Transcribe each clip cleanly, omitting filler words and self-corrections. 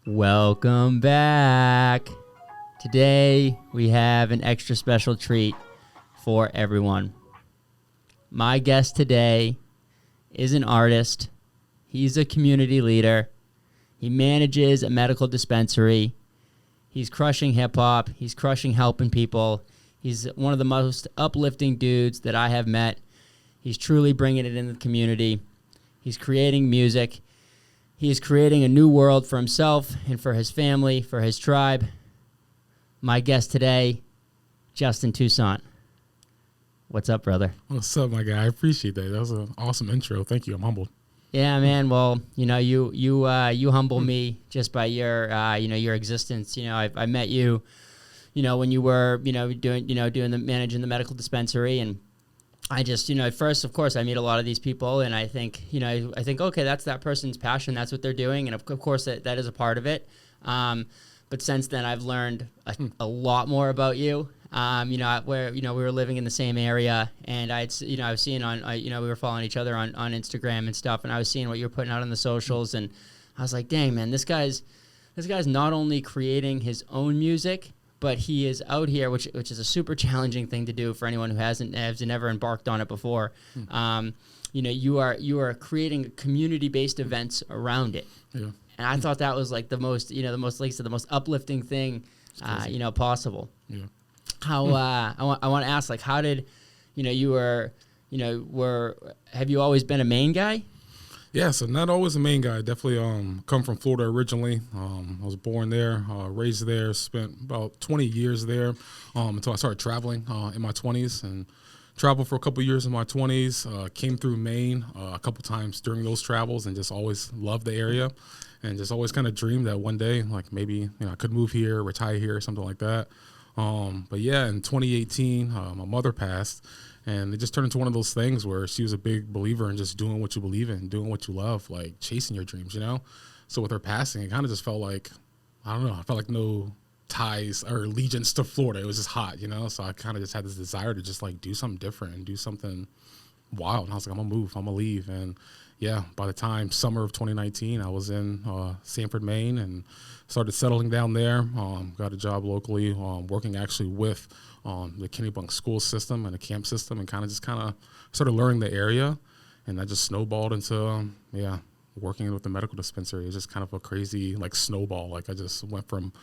Welcome back. Today we have an extra special treat for everyone. My guest today is an artist. He's a community leader. He manages a medical dispensary. He's crushing hip-hop. He's crushing helping people. He's one of the most uplifting dudes that I have met. He's truly bringing it in the community. He's creating music. He is creating a new world for himself and for his family, for his tribe. My guest today, Justin Toussaint. What's up, brother? What's up, my guy? I appreciate that. That was an awesome intro. Thank you. I'm humbled. Yeah, man. Well, you humble me just by your existence. I met you, when you were, managing the medical dispensary, and I just, at first, of course, I meet a lot of these people, and I think, okay, that's that person's passion. That's what they're doing. And of course, that is a part of it. But since then, I've learned a lot more about you. We were living in the same area, and I was seeing we were following each other on Instagram and stuff, and I was seeing what you were putting out on the socials, and I was like, dang, man, this guy's not only creating his own music, but he is out here, which is a super challenging thing to do for anyone who has never embarked on it before. You are creating community-based events around it. Yeah. And I thought that was like the most uplifting thing, possible. Yeah. How I want to ask, like, how did, have you always been a Maine guy? Yeah, so not always a Maine guy. Definitely come from Florida originally. I was born there, raised there, spent about 20 years there until I started traveling in my 20s, and traveled for a couple years in my 20s. Came through Maine a couple times during those travels, and just always loved the area, and just always kind of dreamed that one day, like maybe I could move here, retire here, something like that. But yeah, in 2018, my mother passed. And it just turned into one of those things where she was a big believer in just doing what you believe in, doing what you love, like chasing your dreams, So with her passing, it kind of just felt like, I don't know, I felt like no ties or allegiance to Florida. It was just hot, So I kind of just had this desire to just like do something different and do something wild. And I was like, I'm going to move, I'm going to leave. And yeah, by the time summer of 2019, I was in Sanford, Maine, and started settling down there. Got a job locally, working actually with the Kennebunk school system and the camp system, and kind of started learning the area. And that just snowballed into, working with the medical dispensary. It was just kind of a crazy, like, snowball. Like, I just went from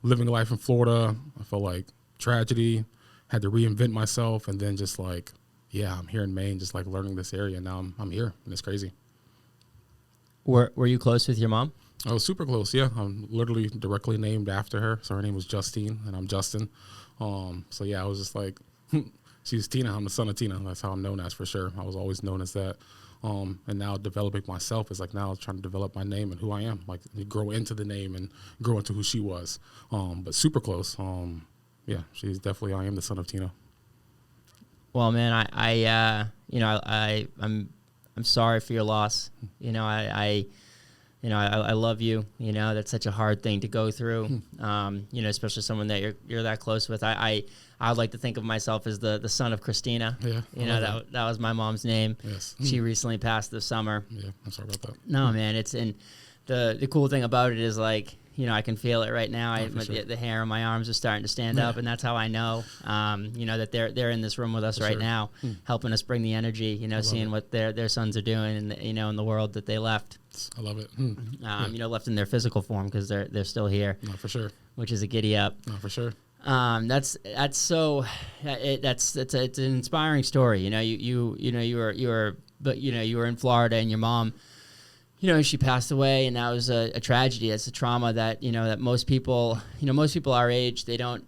living life in Florida, I felt like tragedy, had to reinvent myself, and then just like, I'm here in Maine, just like learning this area. And now I'm here, and it's crazy. Were you close with your mom? I was super close, yeah. I'm literally directly named after her. So her name was Justine, and I'm Justin. So yeah, I was just like, she's Tina. I'm the son of Tina. That's how I'm known as, for sure. I was always known as that. And now developing myself is like now trying to develop my name and who I am, like grow into the name and grow into who she was. But super close. She's definitely, I am the son of Tina. Well, man, I'm sorry for your loss. I love you. That's such a hard thing to go through. Especially someone that you're that close with. I would like to think of myself as the son of Christina. Yeah. That was my mom's name. Yes. She recently passed this summer. Yeah, I'm sorry about that. No, man, the cool thing about it is, like, I can feel it right now. The hair on my arms are starting to stand up, and that's how I know, that they're in this room with us right now, helping us bring the energy, seeing what their sons are doing, and in the world that they left. I love it. Left in their physical form, because they're still here. No, for sure. Which is a giddy up. No, for sure. It's an inspiring story. You were in Florida, and your mom, she passed away, and that was a tragedy. It's a trauma that most people our age, they don't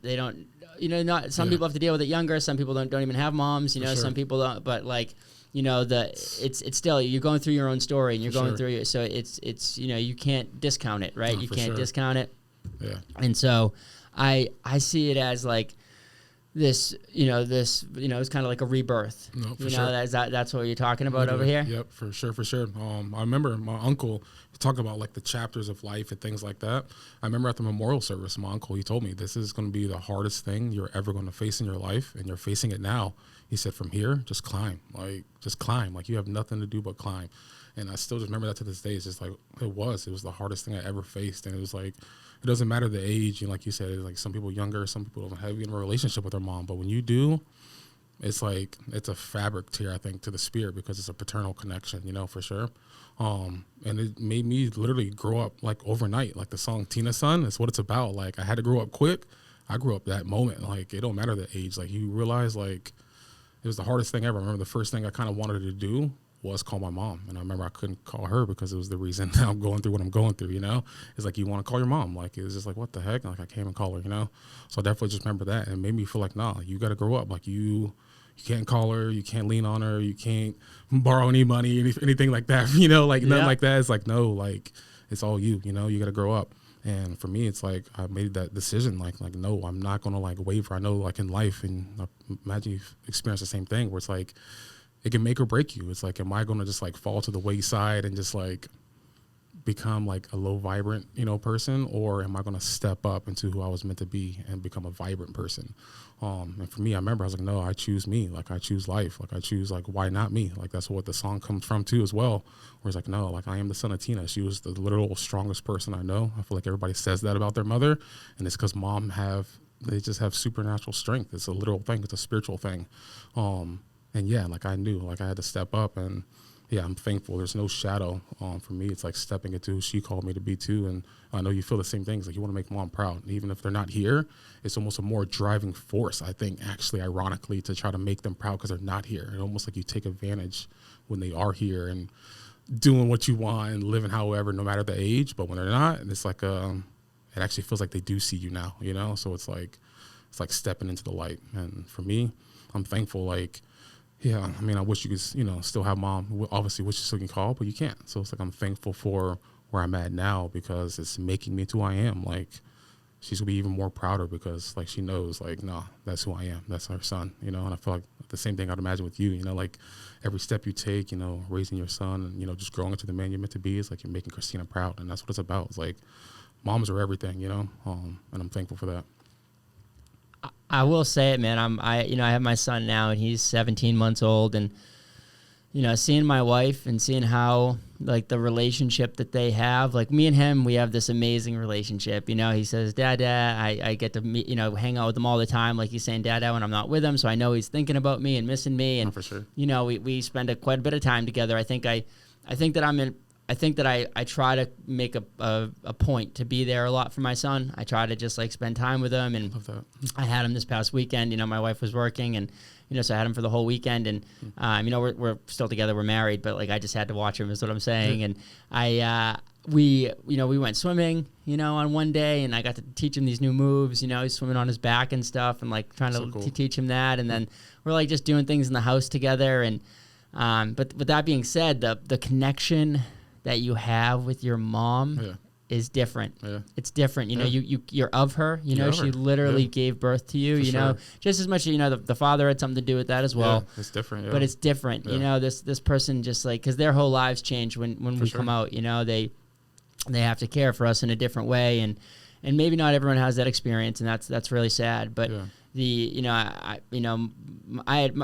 not some people have to deal with it younger. Some people don't even have moms. Sure. Some people don't, but like. It's still, you're going through your own story, and you're going through it. So it's you can't discount it, right? You can't discount it. Yeah. And so I see it as like this, it's kind of like a rebirth. No, for sure. That's what you're talking about over here? Yep, for sure. I remember my uncle talking about like the chapters of life and things like that. I remember at the memorial service, my uncle, he told me, this is going to be the hardest thing you're ever going to face in your life, and you're facing it now. he said, from here, just climb. Like, just climb. Like, you have nothing to do but climb. And I still just remember that to this day. It's just like, it was the hardest thing I ever faced. And it was like, it doesn't matter the age. And like you said, it's like some people younger, some people don't have even a relationship with their mom. But when you do, it's like, it's a fabric tear, I think, to the spirit, because it's a paternal connection, you know, for sure. And it made me literally grow up like overnight. Like the song Tina Son, it's what it's about. Like, I had to grow up quick. I grew up that moment. Like, it don't matter the age. Like, you realize, like, it was the hardest thing ever. I remember the first thing I kind of wanted to do was call my mom. And I remember I couldn't call her because it was the reason that I'm going through what I'm going through, you know? It's like, you want to call your mom. Like, it was just like, what the heck? Like, I can't even call her, you know? So I definitely just remember that. And it made me feel like, nah, you got to grow up. Like, you can't call her. You can't lean on her. You can't borrow any money, anything like that, you know? Like, nothing like that. It's like, no, like, it's all you, you know? You got to grow up. And for me, it's like, I made that decision, like, no, I'm not going to like waver. I know, like, in life, and I imagine you've experienced the same thing, where it's like, it can make or break you. It's like, am I going to just like fall to the wayside and just like become like a low vibrant, you know, person, or am I going to step up into who I was meant to be and become a vibrant person? And for me, I remember I was like, no, I choose me. Like, I choose life. Like, I choose, like, why not me? Like, that's what the song comes from too, as well. Where it's like, no, like, I am the son of Tina. She was the literal strongest person I know. I feel like everybody says that about their mother, and it's because they just have supernatural strength. It's a literal thing. It's a spiritual thing. And yeah, like, I knew, like, I had to step up, and yeah, I'm thankful. There's no shadow. For me, it's like stepping into who she called me to be too. And I know you feel the same things. Like, you want to make mom proud. And even if they're not here, it's almost a more driving force, I think, actually, ironically, to try to make them proud because they're not here. It's almost like you take advantage when they are here and doing what you want and living however, no matter the age. But when they're not, it's like, it actually feels like they do see you now, you know? So it's like stepping into the light. And for me, I'm thankful, like, yeah, I mean, I wish you could, you know, still have mom. Obviously, wish you still can call, but you can't. So it's like, I'm thankful for where I'm at now, because it's making me to who I am. Like, she's gonna be even more prouder because, like, she knows, like, no, that's who I am. That's her son, you know. And I feel like the same thing I'd imagine with you, you know, like, every step you take, you know, raising your son and, you know, just growing into the man you're meant to be, is like, you're making Christina proud. And that's what it's about. It's like, moms are everything, you know, and I'm thankful for that. I will say it, man. I have my son now, and he's 17 months old, and you know, seeing my wife and seeing how, like, the relationship that they have, like, me and him, we have this amazing relationship. You know, he says, Dad, I get to meet, you know, hang out with him all the time. Like, he's saying Dad when I'm not with him, so I know he's thinking about me and missing me. And for sure, you know, we spend quite a bit of time together. I think that I try to make a point to be there a lot for my son. I try to just, like, spend time with him. And love that. I had him this past weekend. You know, my wife was working, and, you know, so I had him for the whole weekend. And, you know, we're still together. We're married, but, like, I just had to watch him is what I'm saying. And we went swimming, you know, on one day, and I got to teach him these new moves. You know, he's swimming on his back and stuff, and, like, trying to cool. teach him that. And then we're, like, just doing things in the house together. And, but with that being said, the connection that you have with your mom is different. Yeah. It's different. You know, you're of her. You know, she literally gave birth to you. For you know, just as much. You know, the father had something to do with that as well. Yeah, it's different. Yeah. But it's different. Yeah. You know, this person just, like, because their whole lives change when we come out. You know, they have to care for us in a different way, and maybe not everyone has that experience, and that's really sad. But my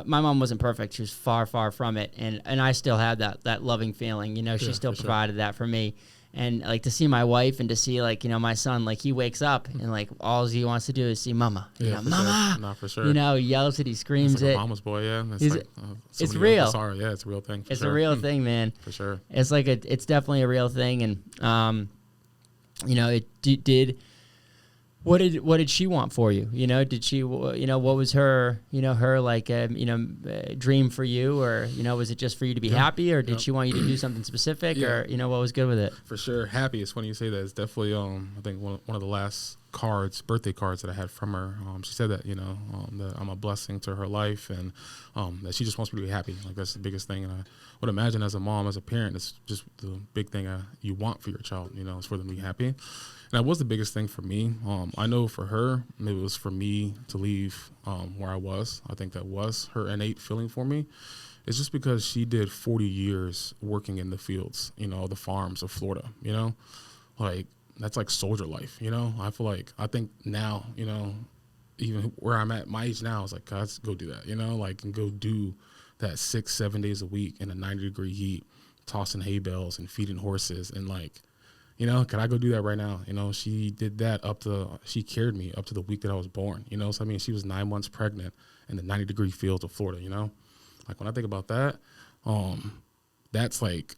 mom wasn't perfect. She was far from it, and I still had that loving feeling. You know, she still provided that for me. And, like, to see my wife and to see, like, you know, my son, like, he wakes up and, like, all he wants to do is see mama. You know, mama. Sure. Not for sure. You know, he yells it, he screams like it. A mama's boy, yeah. It's real. Sorry, yeah, it's a real thing. It's a real thing, man. For sure. It's like it's definitely a real thing, and you know, it did. What did she want for you? You know, did she, you know, what was her, you know, like, dream for you? Or, you know, was it just for you to be happy, or did she want you to do something specific, or, you know, what was good with it? For sure. Happy. It's funny you say that. It's definitely, I think one of the last birthday cards that I had from her. She said that, you know, that I'm a blessing to her life, and that she just wants me to be happy. Like, that's the biggest thing. And I would imagine as a mom, as a parent, it's just the big thing you want for your child, you know, is for them to be happy. And that was the biggest thing for me. I know for her, it was for me to leave where I was. I think that was her innate feeling for me. It's just because she did 40 years working in the fields, you know, the farms of Florida, you know, like, that's like soldier life, you know. I think now, you know, even where I'm at my age now, I was like, let's go do that, like, and go do that 6-7 days a week in a 90-degree heat, tossing hay bales and feeding horses. And like, can I go do that right now? She did that she carried me up to the week that I was born, So, I mean, she was 9 months pregnant in the 90-degree fields of Florida, Like, when I think about that, that's like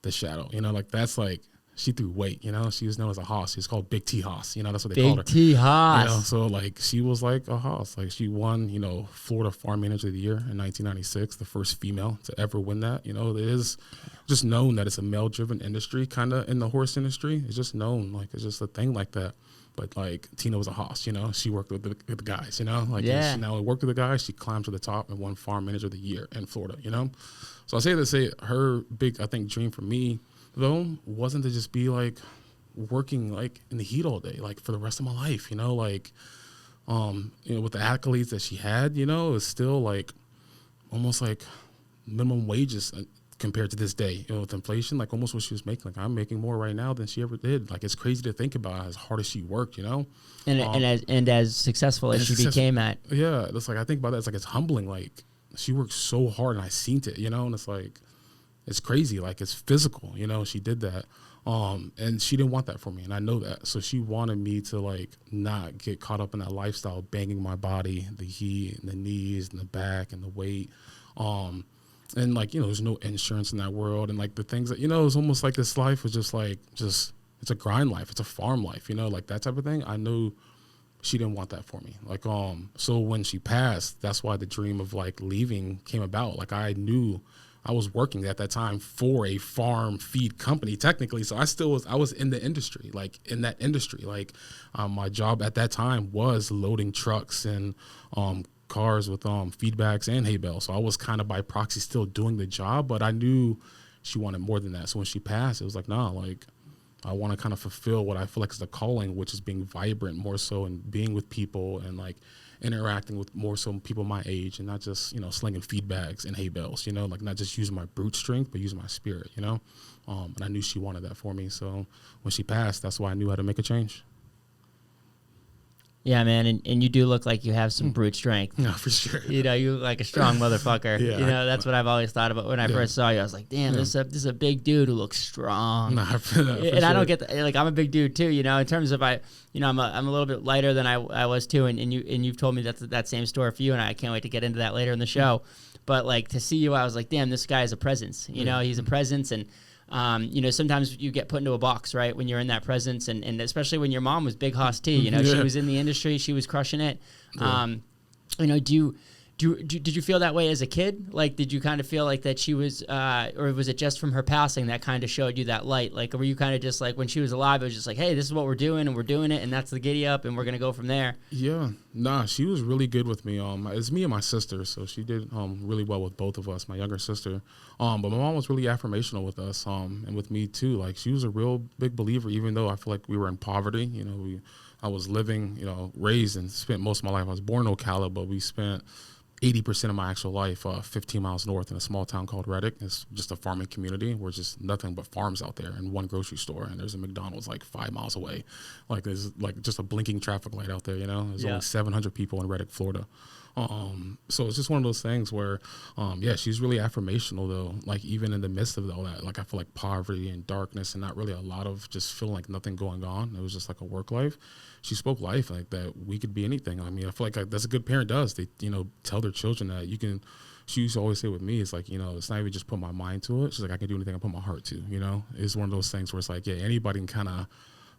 the shadow, like, that's like, she threw weight, she was known as a Haus. She was called Big T Haus, that's what they called her. Big T Haus. So like, she was like a Haus. Like, she won, Florida Farm Manager of the Year in 1996, the first female to ever win that. It is just known that it's a male-driven industry, kind of, in the horse industry. It's just known, like, it's just a thing like that. But like, Tina was a Haus, she worked with the guys, Like, yeah. She not only worked with the guys, she climbed to the top and won Farm Manager of the Year in Florida, So I say to say her big, I think, dream for me, though, wasn't to just be like working like in the heat all day, like for the rest of my life, like, with the accolades that she had, it's still like almost like minimum wages compared to this day, with inflation, like almost what she was making. Like, I'm making more right now than she ever did. Like, it's crazy to think about as hard as she worked, and as successful as she became at. Yeah. It's like, I think about that. It's like, it's humbling. Like, she worked so hard and I seen it, and it's like, it's crazy. Like, it's physical, she did that. And she didn't want that for me. And I know that. So she wanted me to like not get caught up in that lifestyle, banging my body, the heat and the knees and the back and the weight. And like, there's no insurance in that world. And like the things that, it's almost like this life was just it's a grind life. It's a farm life, like that type of thing. I knew she didn't want that for me. Like, so when she passed, that's why the dream of like leaving came about. Like, I knew I was working at that time for a farm feed company technically. So I was in the industry, like in that industry. Like, my job at that time was loading trucks and, cars with feed bags and hay bales. So I was kind of by proxy still doing the job, but I knew she wanted more than that. So when she passed, it was like, nah, like, I want to kind of fulfill what I feel like is the calling, which is being vibrant more so and being with people and like interacting with more so people my age and not just, slinging feed bags and hay bales, like not just using my brute strength, but using my spirit, and I knew she wanted that for me. So when she passed, that's why I knew how to make a change. Yeah, man, and you do look like you have some brute strength. No, for sure. You look like a strong motherfucker. Yeah. That's what I've always thought about when I first saw you. I was like, damn, this is a big dude who looks strong. No, for and sure. I don't get like, I'm a big dude too. In terms of I'm a little bit lighter than I was too. And you've told me that same story for you, and I can't wait to get into that later in the show. But like, to see you, I was like, damn, this guy is a presence. He's a presence. And sometimes you get put into a box, right, when you're in that presence, and especially when your mom was Big Haus T, she was in the industry, she was crushing it. Yeah. Did you feel that way as a kid? Like, did you kind of feel like that she was, or was it just from her passing that kind of showed you that light? Like, were you kind of just like, when she was alive, it was just like, hey, this is what we're doing, and we're doing it, and that's the giddy up, and we're going to go from there? Yeah. Nah, she was really good with me. It's me and my sister, so she did really well with both of us, my younger sister. But my mom was really affirmational with us, and with me too. Like, she was a real big believer, even though I feel like we were in poverty. I was living, raised and spent most of my life. I was born in Ocala, but we spent 80% of my actual life 15 miles north in a small town called Reddick. It's just a farming community where it's just nothing but farms out there and one grocery store, and there's a McDonald's like 5 miles away. Like, there's like just a blinking traffic light out there, There's only 700 people in Reddick, Florida. So it's just one of those things where, she's really affirmational though. Like, even in the midst of all that, like, I feel like poverty and darkness and not really a lot of just feeling like nothing going on. It was just like a work life. She spoke life, like that we could be anything. I mean, I feel like that's a good parent does. They, tell their children that you can. She used to always say with me, it's like, it's not even just put my mind to it. She's like, I can do anything I put my heart to, It's one of those things where it's like, yeah, anybody can kind of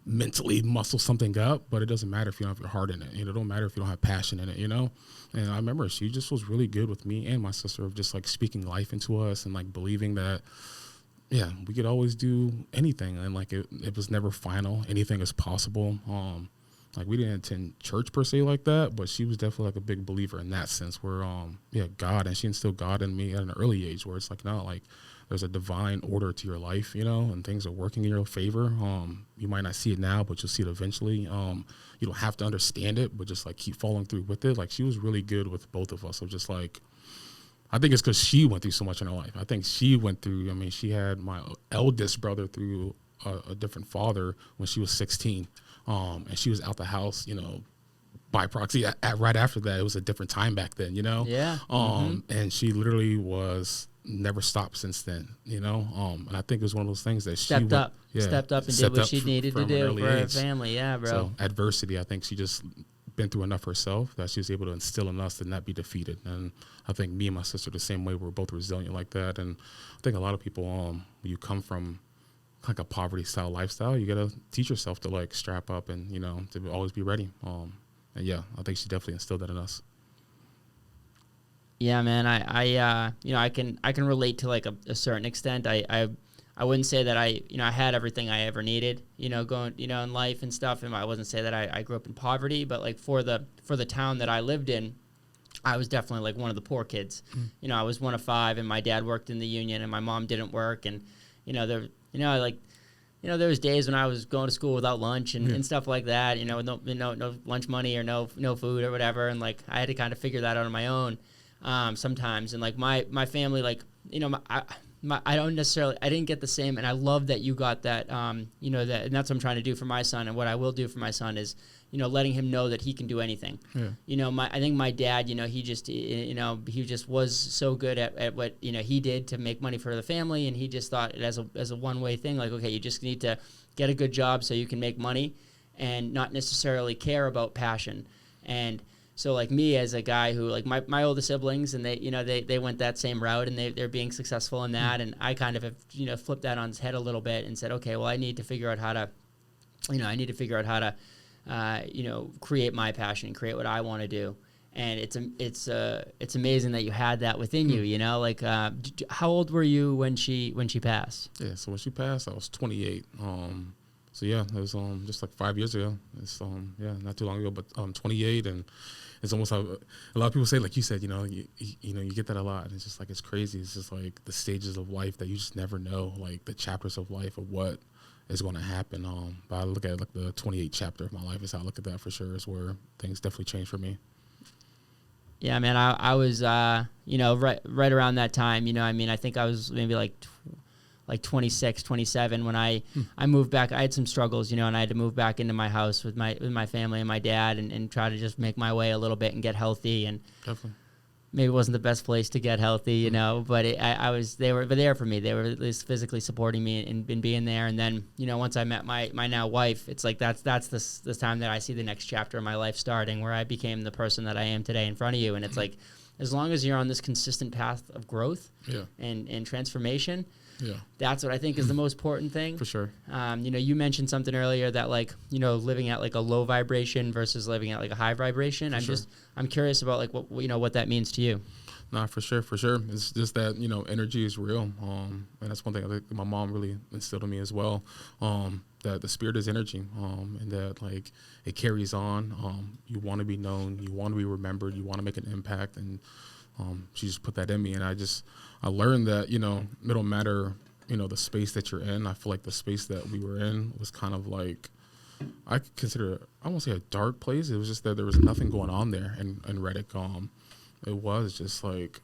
mentally muscle something up, but it doesn't matter if you don't have your heart in it. It don't matter if you don't have passion in it, And I remember she just was really good with me and my sister of just like speaking life into us and like believing that, yeah, we could always do anything. And like, it was never final. Anything is possible. Like, we didn't attend church per se like that, but she was definitely like a big believer in that sense where, God, and she instilled God in me at an early age where it's like, no, like, there's a divine order to your life, and things are working in your favor. You might not see it now, but you'll see it eventually. You don't have to understand it, but just like keep following through with it. Like, she was really good with both of us. So just like, I think it's because she went through so much in her life. I think she went through, she had my eldest brother through a different father when she was 16. And she was out the house, by proxy, right after that, it was a different time back then, you know? Yeah. And she literally was never stopped since then, you know? And I think it was one of those things that Stepped up and did what she needed to do for her family. Yeah, bro. So adversity, I think she just been through enough herself that she was able to instill in us to not be defeated. And I think me and my sister the same way. We're both resilient like that. And I think a lot of people, you come from like a poverty style lifestyle, you got to teach yourself to like strap up and, you know, to always be ready. And yeah, I think she definitely instilled that in us. Yeah, man. You know, I can relate to like a certain extent. I wouldn't say that I had everything I ever needed, you know, going, you know, in life and stuff. And I wasn't say that I grew up in poverty, but like for the town that I lived in, I was definitely like one of the poor kids. You know, I was one of 5, and my dad worked in the union, and my mom didn't work, and there was days when I was going to school without lunch and stuff like that, you know, with no lunch money or no food or whatever. And like, I had to kind of figure that out on my own, sometimes. And like my family, like, you know, I didn't get the same. And I love that you got that, you know, and that's what I'm trying to do for my son. And what I will do for my son is, you know, letting him know that he can do anything. Yeah. You know, I think my dad, you know, he just was so good at what, you know, he did to make money for the family. And he just thought it as a one-way thing. Like, okay, you just need to get a good job so you can make money and not necessarily care about passion. And so like me as a guy who, like, my older siblings, and they went that same route, and they're being successful in that. And I kind of have, you know, flipped that on its head a little bit and said, okay, well, I need to figure out how to create my passion and create what I want to do. And it's amazing that you had that within you, you know, like, how old were you when she passed? Yeah. So when she passed, I was 28. So yeah, it was, just like 5 years ago. It's, not too long ago, but, 28. And it's almost how a lot of people say, like you said, you know, you get that a lot. And it's just like, it's crazy. It's just like the stages of life that you just never know, like the chapters of life of what is going to happen. But I look at like the 28 chapter of my life is how I look at that for sure, is where things definitely changed for me. Yeah, man, I was, right around that time, you know, I mean, I think I was maybe like 26, 27 when I moved back. I had some struggles, you know, and I had to move back into my house with my family and my dad and try to just make my way a little bit and get healthy. And definitely. Maybe it wasn't the best place to get healthy, you know, but they were there for me. They were at least physically supporting me and being there. And then, you know, once I met my now wife, it's like that's this time that I see the next chapter of my life starting, where I became the person that I am today in front of you. And it's like, as long as you're on this consistent path of growth and transformation, that's what I think is the most important thing. For sure. You know, you mentioned something earlier that, like, you know, living at like a low vibration versus living at like a high vibration. I'm curious about like what that means to you. Nah, for sure. It's just that, you know, energy is real. And that's one thing I think my mom really instilled in me as well. That the spirit is energy. And that, like, it carries on. You want to be known. You want to be remembered. You want to make an impact. And she just put that in me. And I learned that, you know, it don't matter, you know, the space that you're in. I feel like the space that we were in was kind of like, I could consider it, I won't say a dark place. It was just that there was nothing going on there in Reddick. It was just like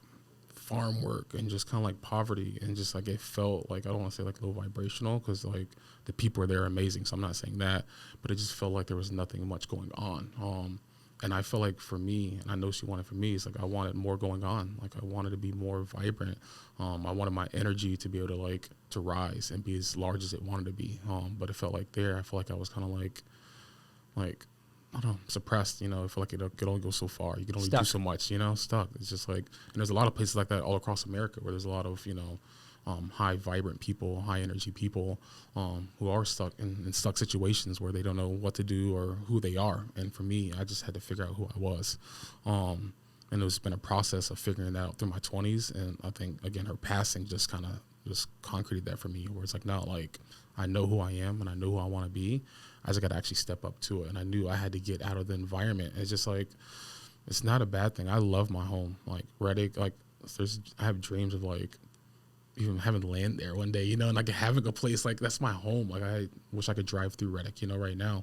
farm work and just kind of like poverty, and just like it felt like, I don't want to say like low vibrational, because like the people were there amazing, so I'm not saying that, but it just felt like there was nothing much going on. And I felt like for me, and I know she wanted for me, it's like I wanted more going on. Like I wanted to be more vibrant. I wanted my energy to be able to to rise and be as large as it wanted to be. But it felt like I felt like I was kind of like I don't know, suppressed. You know, I feel like it could only go so far. You can only do so much. You know, stuck. It's just like, and there's a lot of places like that all across America where there's a lot of, you know, high vibrant people, high energy people who are stuck in stuck situations where they don't know what to do or who they are. And for me, I just had to figure out who I was. And it's been a process of figuring that out through my 20s. And I think, again, her passing just kind of just concreted that for me, where it's like, now, like, I know who I am and I know who I want to be. I just got to actually step up to it. And I knew I had to get out of the environment. It's just like, it's not a bad thing. I love my home. Like Reddick, like I have dreams of like even having land there one day, you know, and like having a place like that's my home. Like I wish I could drive through Reddick, you know, right now.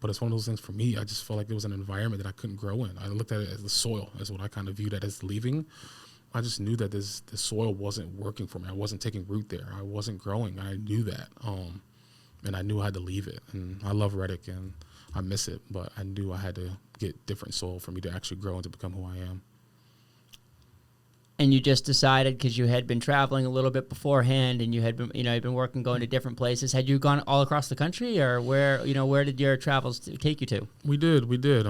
But it's one of those things for me. I just felt like it was an environment that I couldn't grow in. I looked at it as the soil, as what I kind of viewed it as leaving. I just knew that the soil wasn't working for me. I wasn't taking root there. I wasn't growing. I knew that. And I knew I had to leave it. And I love Reddick, and I miss it, but I knew I had to get different soil for me to actually grow and to become who I am. And you just decided because you had been traveling a little bit beforehand, and you had been, you'd been working, going to different places. Had you gone all across the country, or where did your travels take you to? We did. It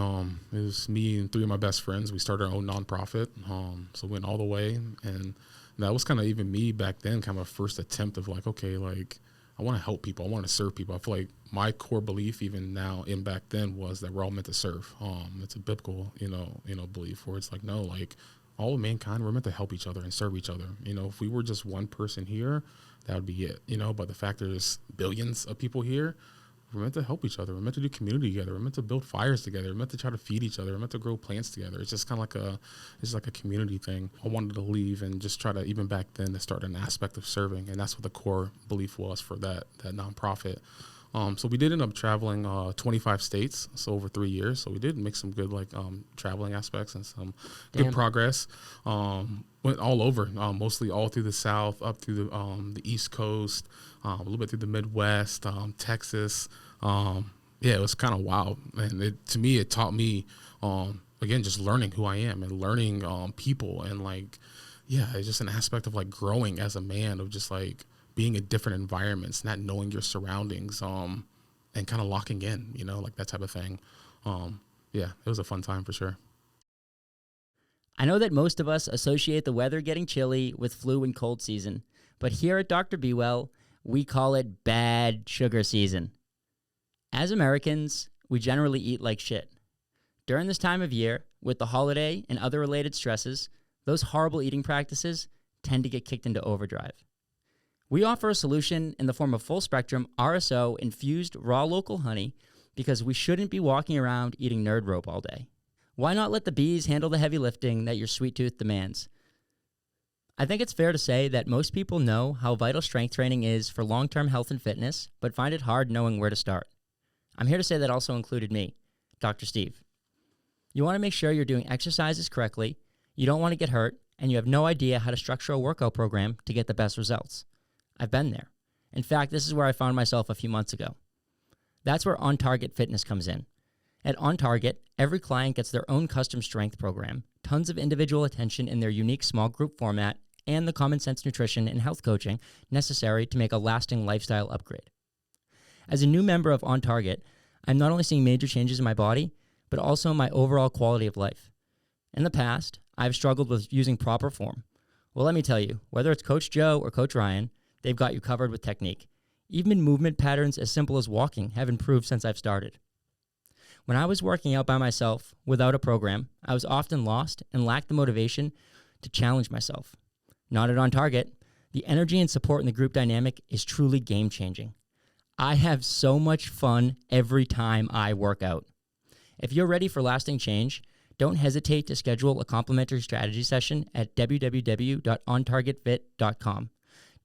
was me and 3 of my best friends. We started our own nonprofit. So we went all the way, and that was kind of even me back then, kind of a first attempt of like, okay, like I want to help people. I want to serve people. I feel like my core belief, even now and back then, was that we're all meant to serve. It's a biblical, belief where it's like, no, like, all of mankind, we're meant to help each other and serve each other. If we were just one person here, that would be it. But the fact there's billions of people here, we're meant to help each other. We're meant to do community together. We're meant to build fires together. We're meant to try to feed each other. We're meant to grow plants together. It's just kind of like a community thing. I wanted to leave and just try to, even back then, to start an aspect of serving. And that's what the core belief was for that nonprofit. So we did end up traveling 25 states, so over 3 years. So we did make some good traveling aspects and some good progress. Went all over, mostly all through the South, up through the East Coast, a little bit through the Midwest, Texas. It was kind of wild. And to me, it taught me, again, just learning who I am and learning people. And it's just an aspect of growing as a man, of just being in different environments, not knowing your surroundings, and kind of locking in, that type of thing. It was a fun time for sure. I know that most of us associate the weather getting chilly with flu and cold season, but here at Dr. BeeWell, we call it bad sugar season. As Americans, we generally eat like shit. During this time of year, with the holiday and other related stresses, those horrible eating practices tend to get kicked into overdrive. We offer a solution in the form of full-spectrum RSO infused raw local honey, because we shouldn't be walking around eating nerd rope all day. Why not let the bees handle the heavy lifting that your sweet tooth demands? I think it's fair to say that most people know how vital strength training is for long-term health and fitness, but find it hard knowing where to start. I'm here to say that also included me, Dr. Steve. You want to make sure you're doing exercises correctly, you don't want to get hurt, and you have no idea how to structure a workout program to get the best results. I've been there. In fact, this is where I found myself a few months ago. That's where On Target Fitness comes in. At On Target, every client gets their own custom strength program, tons of individual attention in their unique small group format, and the common sense nutrition and health coaching necessary to make a lasting lifestyle upgrade. As a new member of On Target, I'm not only seeing major changes in my body, but also my overall quality of life. In the past, I've struggled with using proper form. Well, let me tell you, whether it's Coach Joe or Coach Ryan, they've got you covered with technique. Even movement patterns as simple as walking have improved since I've started. When I was working out by myself without a program, I was often lost and lacked the motivation to challenge myself. Not at On Target. The energy and support in the group dynamic is truly game-changing. I have so much fun every time I work out. If you're ready for lasting change, don't hesitate to schedule a complimentary strategy session at www.ontargetfit.com.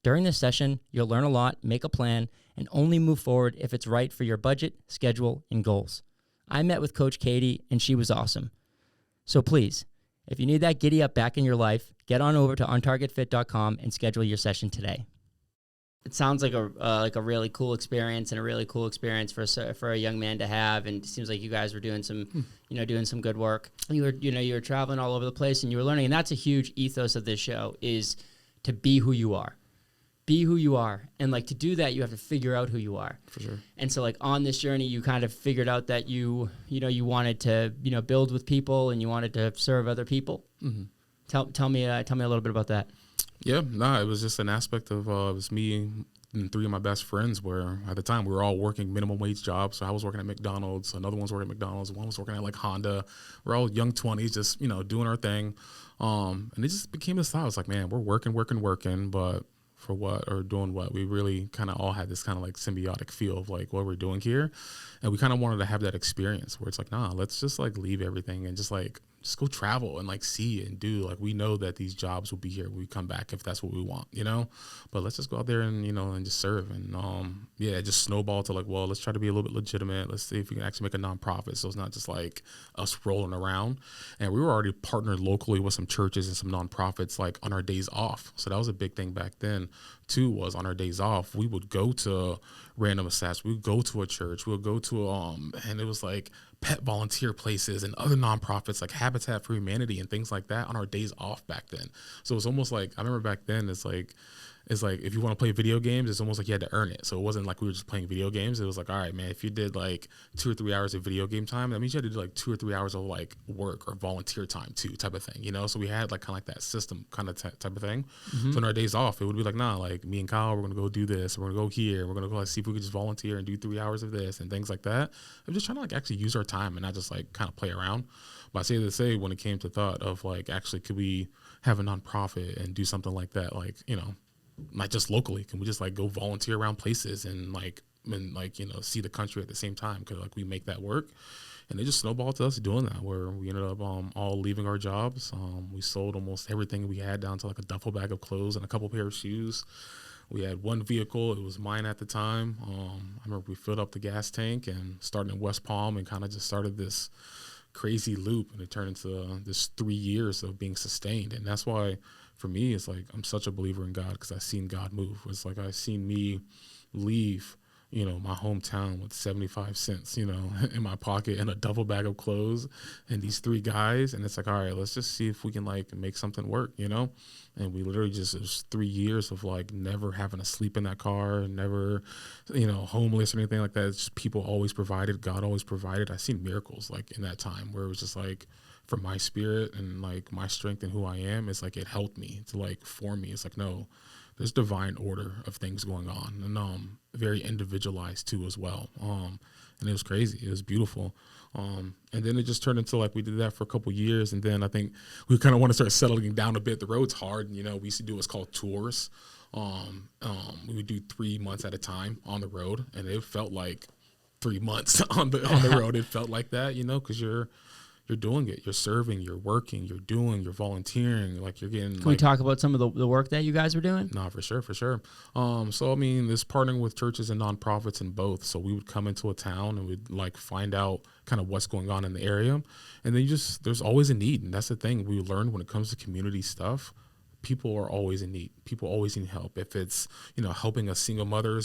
During this session, you'll learn a lot, make a plan, and only move forward if it's right for your budget, schedule, and goals. I met with Coach Katie, and she was awesome. So please, if you need that giddy up back in your life, get on over to ontargetfit.com and schedule your session today. It sounds like a really cool experience, and a really cool experience for a young man to have. And it seems like you guys were doing some good work. You were traveling all over the place, and you were learning. And that's a huge ethos of this show, is to be who you are. Be who you are. And to do that, you have to figure out who you are. For sure. And so on this journey, you kind of figured out that you wanted to, build with people, and you wanted to serve other people. Mm-hmm. Tell me a little bit about that. Yeah, it was just an aspect of, it was me and 3 of my best friends, where at the time we were all working minimum wage jobs. So I was working at McDonald's, another one was working at McDonald's, one was working at Honda. We're all young 20s, just, doing our thing. And it just became this thought. I was like, man, we're working, but for what, or doing what? We really kind of all had this kind of symbiotic feel of what we're doing here. And we kind of wanted to have that experience where it's nah, let's just leave everything and just just go travel and like see and do. Like, we know that these jobs will be here when we come back if that's what we want, you know. But let's just go out there and, you know, and just serve. And it just snowballed to like, well, let's try to be a little bit legitimate. Let's see if we can actually make a nonprofit, so it's not just like us rolling around. And we were already partnered locally with some churches and some nonprofits like on our days off. So that was a big thing back then too, was on our days off we would go to random establishments, we would go to a church, we would go to and it was like pet volunteer places and other nonprofits like Habitat for Humanity and things like that on our days off back then. So it was almost like, I remember back then, it's like if you want to play video games, it's almost like you had to earn it. So it wasn't like we were just playing video games. It was like, all right, man, if you did like 2 or 3 hours of video game time, that means you had to do like 2 or 3 hours of like work or volunteer time too, type of thing, you know? So we had like kind of like that system kind of type of thing. Mm-hmm. So on our days off, it would be like, nah, like me and Kyle, we're going to go do this. We're going to go here. We're going to go like see if we could just volunteer and do 3 hours of this and things like that. I'm just trying to like actually use our time and not just like kind of play around. But I say to say, when it came to thought of like, actually, could we have a nonprofit and do something like that? Like, you know, not just locally, can we just like go volunteer around places and you know, see the country at the same time? Could like we make that work? And it just snowballed to us doing that, where we ended up all leaving our jobs. We sold almost everything we had down to like a duffel bag of clothes and a couple pair of shoes. We had one vehicle. It was mine at the time. I remember we filled up the gas tank and started in West Palm and kind of just started this crazy loop, and it turned into this 3 years of being sustained. And that's why for me, it's like I'm such a believer in God, because I've seen God move. It's like I've seen me leave, you know, my hometown with 75 cents, you know, in my pocket and a duffel bag of clothes and these 3 guys. And it's like, all right, let's just see if we can like make something work, you know? And we literally just, it was 3 years of like never having to sleep in that car, never, you know, homeless or anything like that. It's just people always provided, God always provided. I've seen miracles like in that time where it was just like, for my spirit and like my strength and who I am, it's like it helped me to like form me. It's like, no, there's divine order of things going on, and very individualized too as well. And it was crazy. It was beautiful. And then it just turned into like we did that for a couple years, and then I think we kind of want to start settling down a bit. The road's hard, and, you know, we used to do what's called tours. We would do 3 months at a time on the road, and it felt like 3 months on the road. It felt like that, you know, because you're doing it. You're serving, you're working, you're volunteering, like you're getting. Can we talk about some of the work that you guys were doing? No, for sure. So, I mean, this partnering with churches and nonprofits in both. So we would come into a town and we'd like find out kind of what's going on in the area. And then there's always a need. And that's the thing we learned when it comes to community stuff. People are always in need. People always need help. If it's, you know, helping a single mother,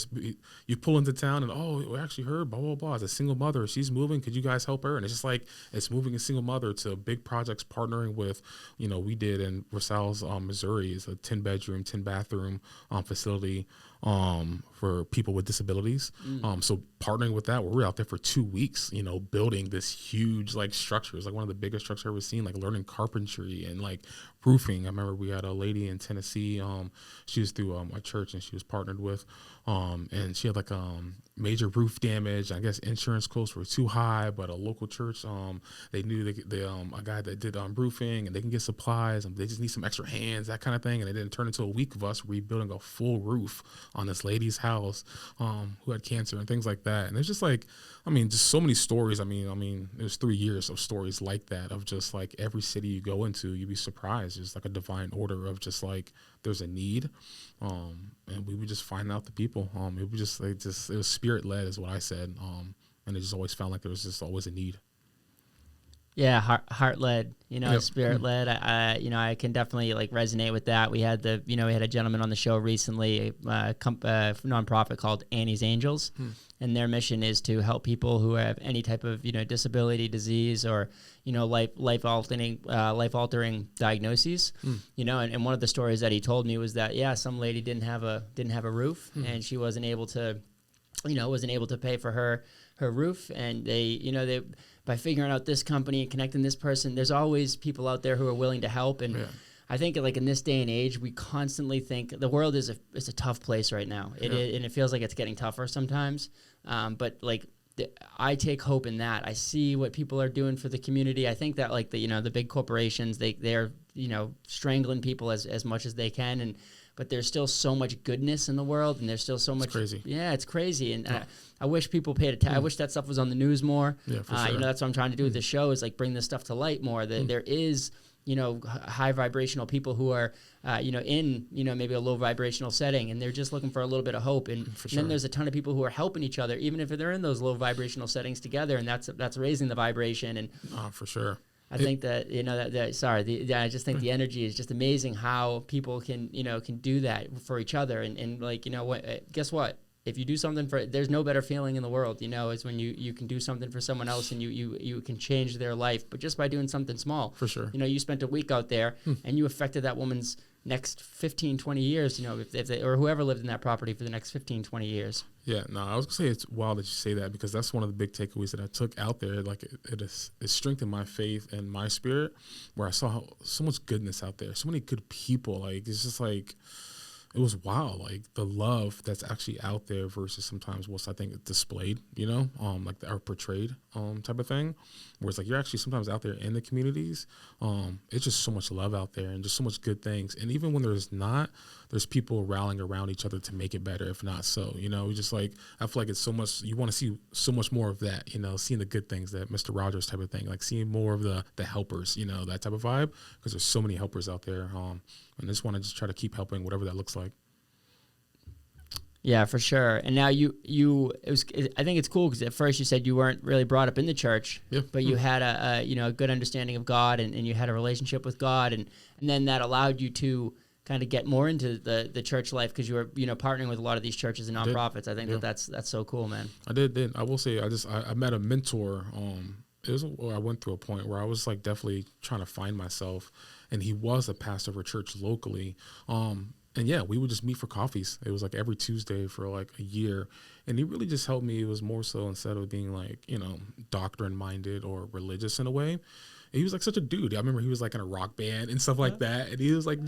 you pull into town and, oh, we actually heard, blah, blah, blah. It's a single mother. She's moving. Could you guys help her? And it's just like, it's moving a single mother to big projects, partnering with, you know, we did in Versailles, Missouri, is a 10-bedroom, 10-bathroom facility for people with disabilities. So partnering with that, we're out there for 2 weeks, you know, building this huge like structure. It's like one of the biggest structures I've ever seen, like learning carpentry and like roofing. I remember we had a lady in Tennessee. She was through a church and she was partnered with, and she had like major roof damage. I guess insurance quotes were too high, but a local church, they knew a guy that did roofing, and they can get supplies, and they just need some extra hands, that kind of thing. And it didn't turn into a week of us rebuilding a full roof on this lady's house who had cancer and things like that. And it's just like, I mean, just so many stories. I mean, it was 3 years of stories like that, of just like every city you go into, you'd be surprised. There's like a divine order of just like there's a need, and we would just find out the people. It was just like it was spirit led, is what I said, and it just always felt like there was just always a need. Yeah, heart led, you know, Yep. spirit led. I can definitely like resonate with that. We had a gentleman on the show recently, a nonprofit called Annie's Angels, and their mission is to help people who have any type of, you know, disability, disease, or, you know, life altering diagnoses. You know, and one of the stories that he told me was that some lady didn't have a roof, and she wasn't able to pay for her roof, and they by figuring out this company and connecting this person, there's always people out there who are willing to help. And I think like in this day and age, we constantly think the world is a tough place right now. And it feels like it's getting tougher sometimes. But like I take hope in that. I see what people are doing for the community. I think that like the big corporations, they're, you know, strangling people as much as they can. And but there's still so much goodness in the world, and there's still so much. Crazy. Yeah, it's crazy, and I wish people paid attention. I wish that stuff was on the news more. Yeah, for sure. That's what I'm trying to do with this show, is like bring this stuff to light more. That there is, high vibrational people who are, in, maybe a low vibrational setting, and they're just looking for a little bit of hope. And then there's a ton of people who are helping each other, even if they're in those low vibrational settings together, and that's raising the vibration. And for sure. I think that, I just think the energy is just amazing how people can do that for each other. And like, guess what? If you do something there's no better feeling in the world, is when you can do something for someone else and you can change their life, but just by doing something small. For sure. You spent a week out there and you affected that woman's next 15, 20 years, if they, or whoever lived in that property for the next 15, 20 years. Yeah, no, I was gonna say it's wild that you say that, because that's one of the big takeaways that I took out there. Like it strengthened my faith and my spirit, where I saw so much goodness out there, so many good people. Like it's just like, it was wild, like the love that's actually out there versus sometimes what's, I think, displayed, or portrayed, type of thing. Where it's like you're actually sometimes out there in the communities. It's just so much love out there and just so much good things. And even when there's people rallying around each other to make it better, if not so. We just like, I feel like it's so much, you want to see so much more of that, seeing the good things, that Mr. Rogers type of thing, like seeing more of the helpers, that type of vibe, because there's so many helpers out there. And I just want to just try to keep helping, whatever that looks like. Yeah, for sure. And now I think it's cool, because at first you said you weren't really brought up in the church, but you had a good understanding of God, and you had a relationship with God, and then that allowed you to kind of get more into the church life, because you were partnering with a lot of these churches and nonprofits. I think that's so cool, man. I did. I will say I met a mentor. I went through a point where I was like definitely trying to find myself, and he was a pastor of a church locally. And yeah, we would just meet for coffees. It was like every Tuesday for like a year. And he really just helped me. It was more so, instead of being like, doctrine minded or religious in a way, he was like such a dude. I remember he was like in a rock band and stuff like that. And he was like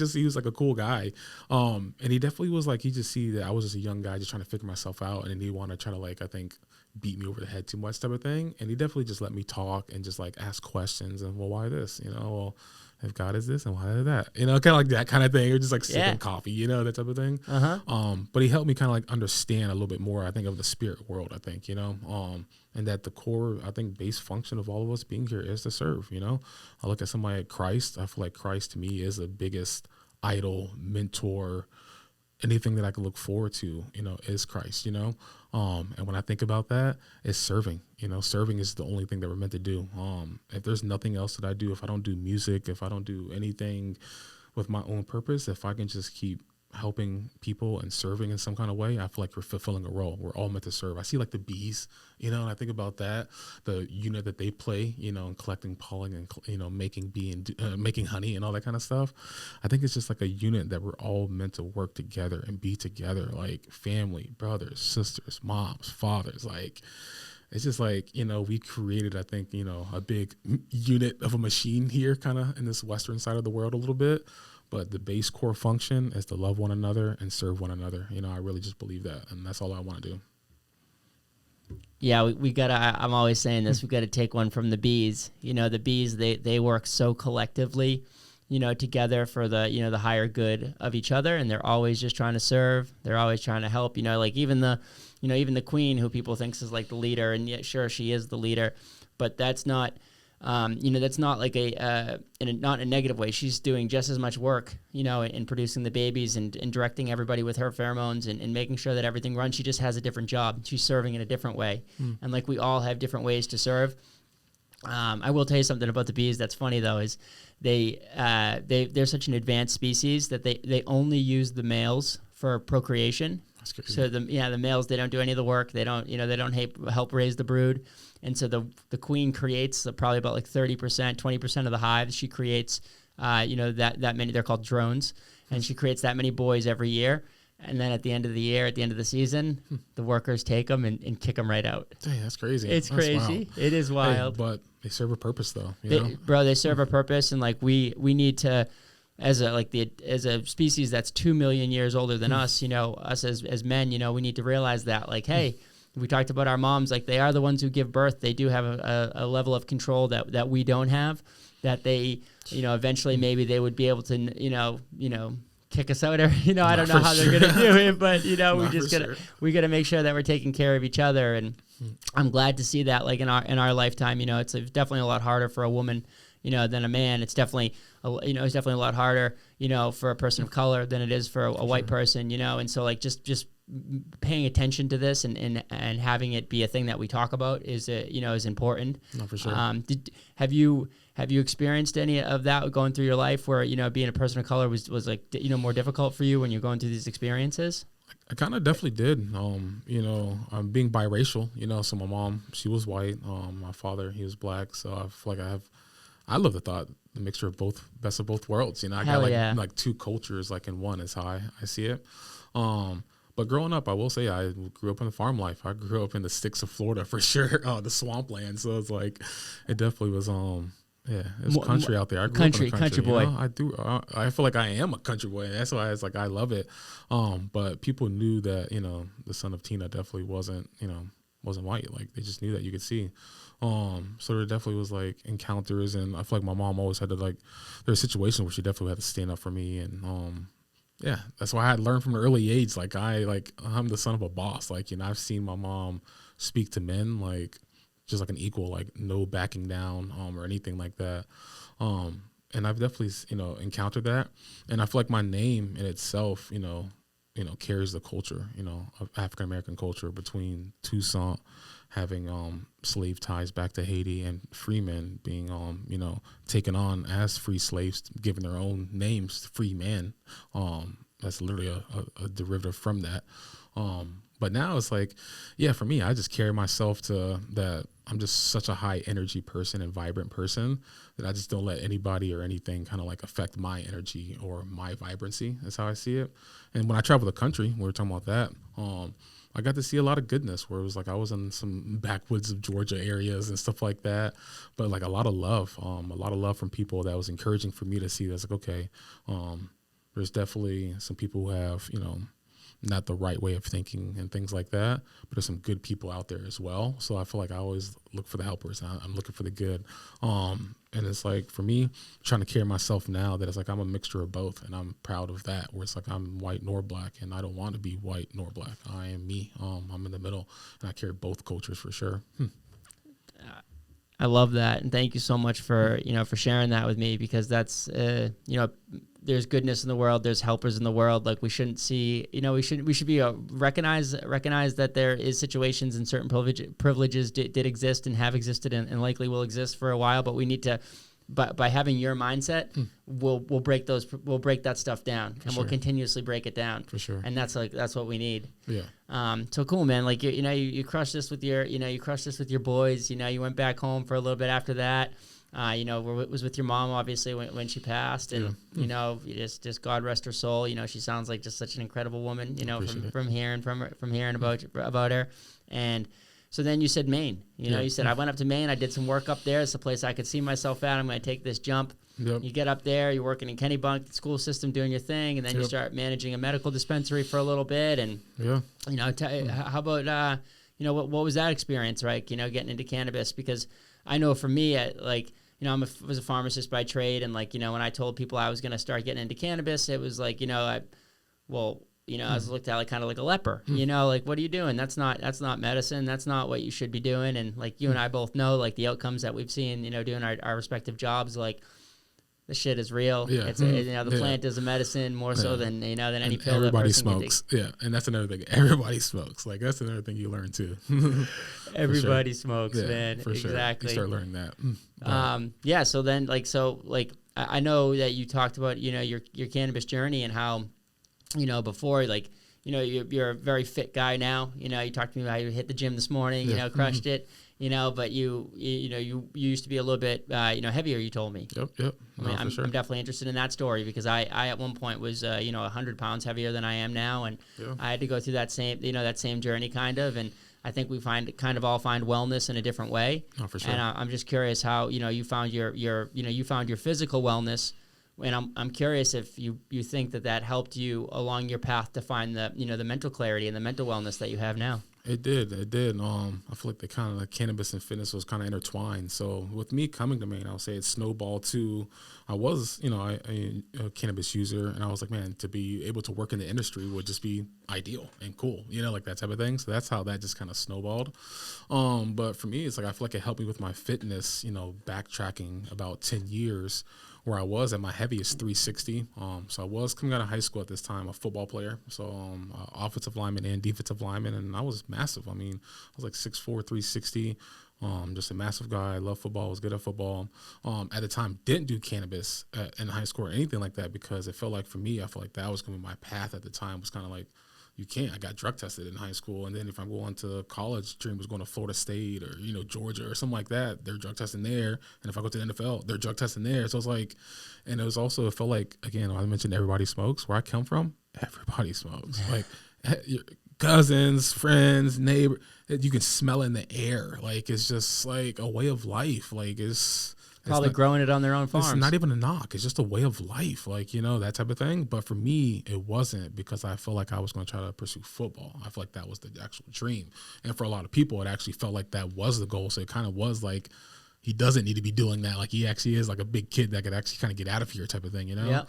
a cool guy. And he definitely was like, he just see that I was just a young guy just trying to figure myself out. And he wanted to try to like, I think, beat me over the head too much type of thing. And he definitely just let me talk and just like ask questions. And well, why this? Well, if God is this and why is that? Kind of like that kind of thing, or just like sipping coffee, that type of thing. But he helped me kind of like understand a little bit more, I think, of the spirit world, I think, and that the core, I think, base function of all of us being here is to serve. I look at somebody like Christ. I feel like Christ to me is the biggest idol, mentor, anything that I can look forward to, is Christ, and when I think about that, it's serving. Serving is the only thing that we're meant to do. If there's nothing else that I do, if I don't do music, if I don't do anything with my own purpose, if I can just keep helping people and serving in some kind of way, I feel like we're fulfilling a role. We're all meant to serve. I see like the bees, and I think about that, the unit that they play, in collecting pollen and, making bee and making honey and all that kind of stuff. I think it's just like a unit that we're all meant to work together and be together, like family, brothers, sisters, moms, fathers. Like, it's just like, we created, I think, a big unit of a machine here kind of in this Western side of the world a little bit. But the base core function is to love one another and serve one another. I really just believe that. And that's all I want to do. Yeah, we got to, I'm always saying this, we got to take one from the bees. The bees, they work so collectively, together for the higher good of each other. And they're always just trying to serve. They're always trying to help, like even the queen, who people thinks is like the leader. And yet, sure, she is the leader, but that's not, that's not like not in a negative way. She's doing just as much work, in producing the babies and directing everybody with her pheromones and making sure that everything runs. She just has a different job. She's serving in a different way. And like we all have different ways to serve. I will tell you something about the bees that's funny though, is they're such an advanced species that they only use the males for procreation. So the males, they don't do any of the work. They don't help raise the brood. And so the queen creates probably about like 30%, 20% of the hives. She creates, that many. They're called drones, and she creates that many boys every year. And then at the end of the year, at the end of the season, the workers take them and kick them right out. Dang, that's crazy. It's that's crazy. Wild. It is wild. Hey, but they serve a purpose, though. They serve a purpose, and like we need to, as a species that's 2 million years older than us, us as men, we need to realize that, like, hey. We talked about our moms, like they are the ones who give birth. They do have a level of control that we don't have, that they, eventually maybe they would be able to, kick us out. I don't know for how sure. they're gonna do it, but Not for we gotta make sure that we're taking care of each other. And I'm glad to see that, like in our lifetime, it's definitely a lot harder for a woman, than a man. It's definitely it's definitely a lot harder, for a person of color than it is for a white person, and so like just paying attention to this and having it be a thing that we talk about is is important. No, for sure. Have you experienced any of that going through your life where being a person of color was like more difficult for you when you're going through these experiences? I kind of definitely did. I'm being biracial. So my mom, she was white. My father, he was black. So I feel like I love the thought, the mixture of best of both worlds. I Hell got yeah. like two cultures like in one is how I see it. But growing up, I will say I grew up in the farm life. I grew up in the sticks of Florida for sure, the swampland. So it's like, it definitely was, it was country out there. I grew up in the country boy. I do. I feel like I am a country boy. That's why it's like I love it. But people knew that the son of Tina definitely wasn't white. Like they just knew that, you could see. So there definitely was like encounters, and I feel like my mom always had to there were situations where she definitely had to stand up for me, and yeah, that's why I had learned from an early age. Like I'm the son of a boss. Like I've seen my mom speak to men like just like an equal, like no backing down or anything like that. And I've definitely encountered that, and I feel like my name in itself carries the culture of African American culture, between Toussaint having slave ties back to Haiti and free men being taken on as free slaves, given their own names, free man. That's literally a derivative from that. But now it's like, yeah, for me, I just carry myself to that. I'm just such a high energy person and vibrant person that I just don't let anybody or anything kind of like affect my energy or my vibrancy. That's how I see it. And when I travel the country, we were talking about that, I got to see a lot of goodness where it was like I was in some backwoods of Georgia areas and stuff like that, but like a lot of love from people that was encouraging for me to see. That's like, okay, there's definitely some people who have, not the right way of thinking and things like that, but there's some good people out there as well. So I feel like I always look for the helpers, and I'm looking for the good. And it's like, for me, trying to carry myself now that it's like I'm a mixture of both, and I'm proud of that, where it's like I'm white nor black, and I don't want to be white nor black. I am me. I'm in the middle, and I carry both cultures for sure. I love that, and thank you so much for for sharing that with me, because that's there's goodness in the world, there's helpers in the world. Like we shouldn't see, we should be recognize that there is situations and certain privileges did exist and have existed and likely will exist for a while, but we need to. But by having your mindset, we'll break that stuff down, and we'll continuously break it down. For sure. And that's what we need. Yeah. So cool, man. Like you crushed this with your boys. You went back home for a little bit after that. It was with your mom, obviously, when she passed, and just God rest her soul. She sounds like just such an incredible woman. From hearing about her, and. So then you said Maine. You said, I went up to Maine. I did some work up there. It's a place I could see myself at. I'm going to take this jump. Yep. You get up there. You're working in Kennebunk, the school system, doing your thing. And then you start managing a medical dispensary for a little bit. And, how about, what was that experience like, getting into cannabis? Because I know for me, I was a pharmacist by trade. And, when I told people I was going to start getting into cannabis, it was like, I was looked at kind of like a leper, like, what are you doing? That's not medicine. That's not what you should be doing. And like you and I both know, like the outcomes that we've seen, doing our respective jobs, like this shit is real. Yeah. It's the plant is a medicine more so than, than any pill. Everybody smokes. Yeah. And that's another thing. Everybody smokes. Like that's another thing you learn too. Everybody smokes, man. For sure. Exactly. You start learning that. So then I know that you talked about, your cannabis journey and how, before, you're a very fit guy now. You talked to me about how you hit the gym this morning, crushed it, but you used to be a little bit, heavier, you told me. Yep. I'm definitely interested in that story, because I at one point was, 100 pounds heavier than I am now. And I had to go through that same journey kind of. And I think we all find wellness in a different way. Oh, for sure. And I'm just curious how, you found your physical wellness And I'm curious if you think that helped you along your path to find the the mental clarity and the mental wellness that you have now. It did. I feel like the kind of like cannabis and fitness was kind of intertwined. So with me coming to Maine, I would say it snowballed to, I was, a cannabis user, and I was like, man, to be able to work in the industry would just be ideal and cool, like that type of thing. So that's how that just kind of snowballed. But for me, it's like, I feel like it helped me with my fitness, backtracking about 10 years where I was at my heaviest 360. So I was coming out of high school at this time, a football player. So offensive lineman and defensive lineman. And I was massive. I mean, I was like 6'4", 360. Just a massive guy. I love football. Was good at football. At the time, didn't do cannabis in high school or anything like that because it felt like for me, I felt like that was going to be my path at the time. Was kind of like, you can't. I got drug tested in high school, and then if I'm going to college, dream was going to Florida State or Georgia or something like that. They're drug testing there, and if I go to the NFL, they're drug testing there. So it's like, and it felt like again, I mentioned everybody smokes. Where I come from, everybody smokes. Like your cousins, friends, neighbor, you can smell it in the air. Like it's just like a way of life. Like it's probably growing it on their own farms. It's not even a knock. It's just a way of life, like, that type of thing. But for me, it wasn't because I felt like I was going to try to pursue football. I feel like that was the actual dream. And for a lot of people, it actually felt like that was the goal. So it kind of was like, he doesn't need to be doing that. Like he actually is like a big kid that could actually kind of get out of here type of thing, Yeah.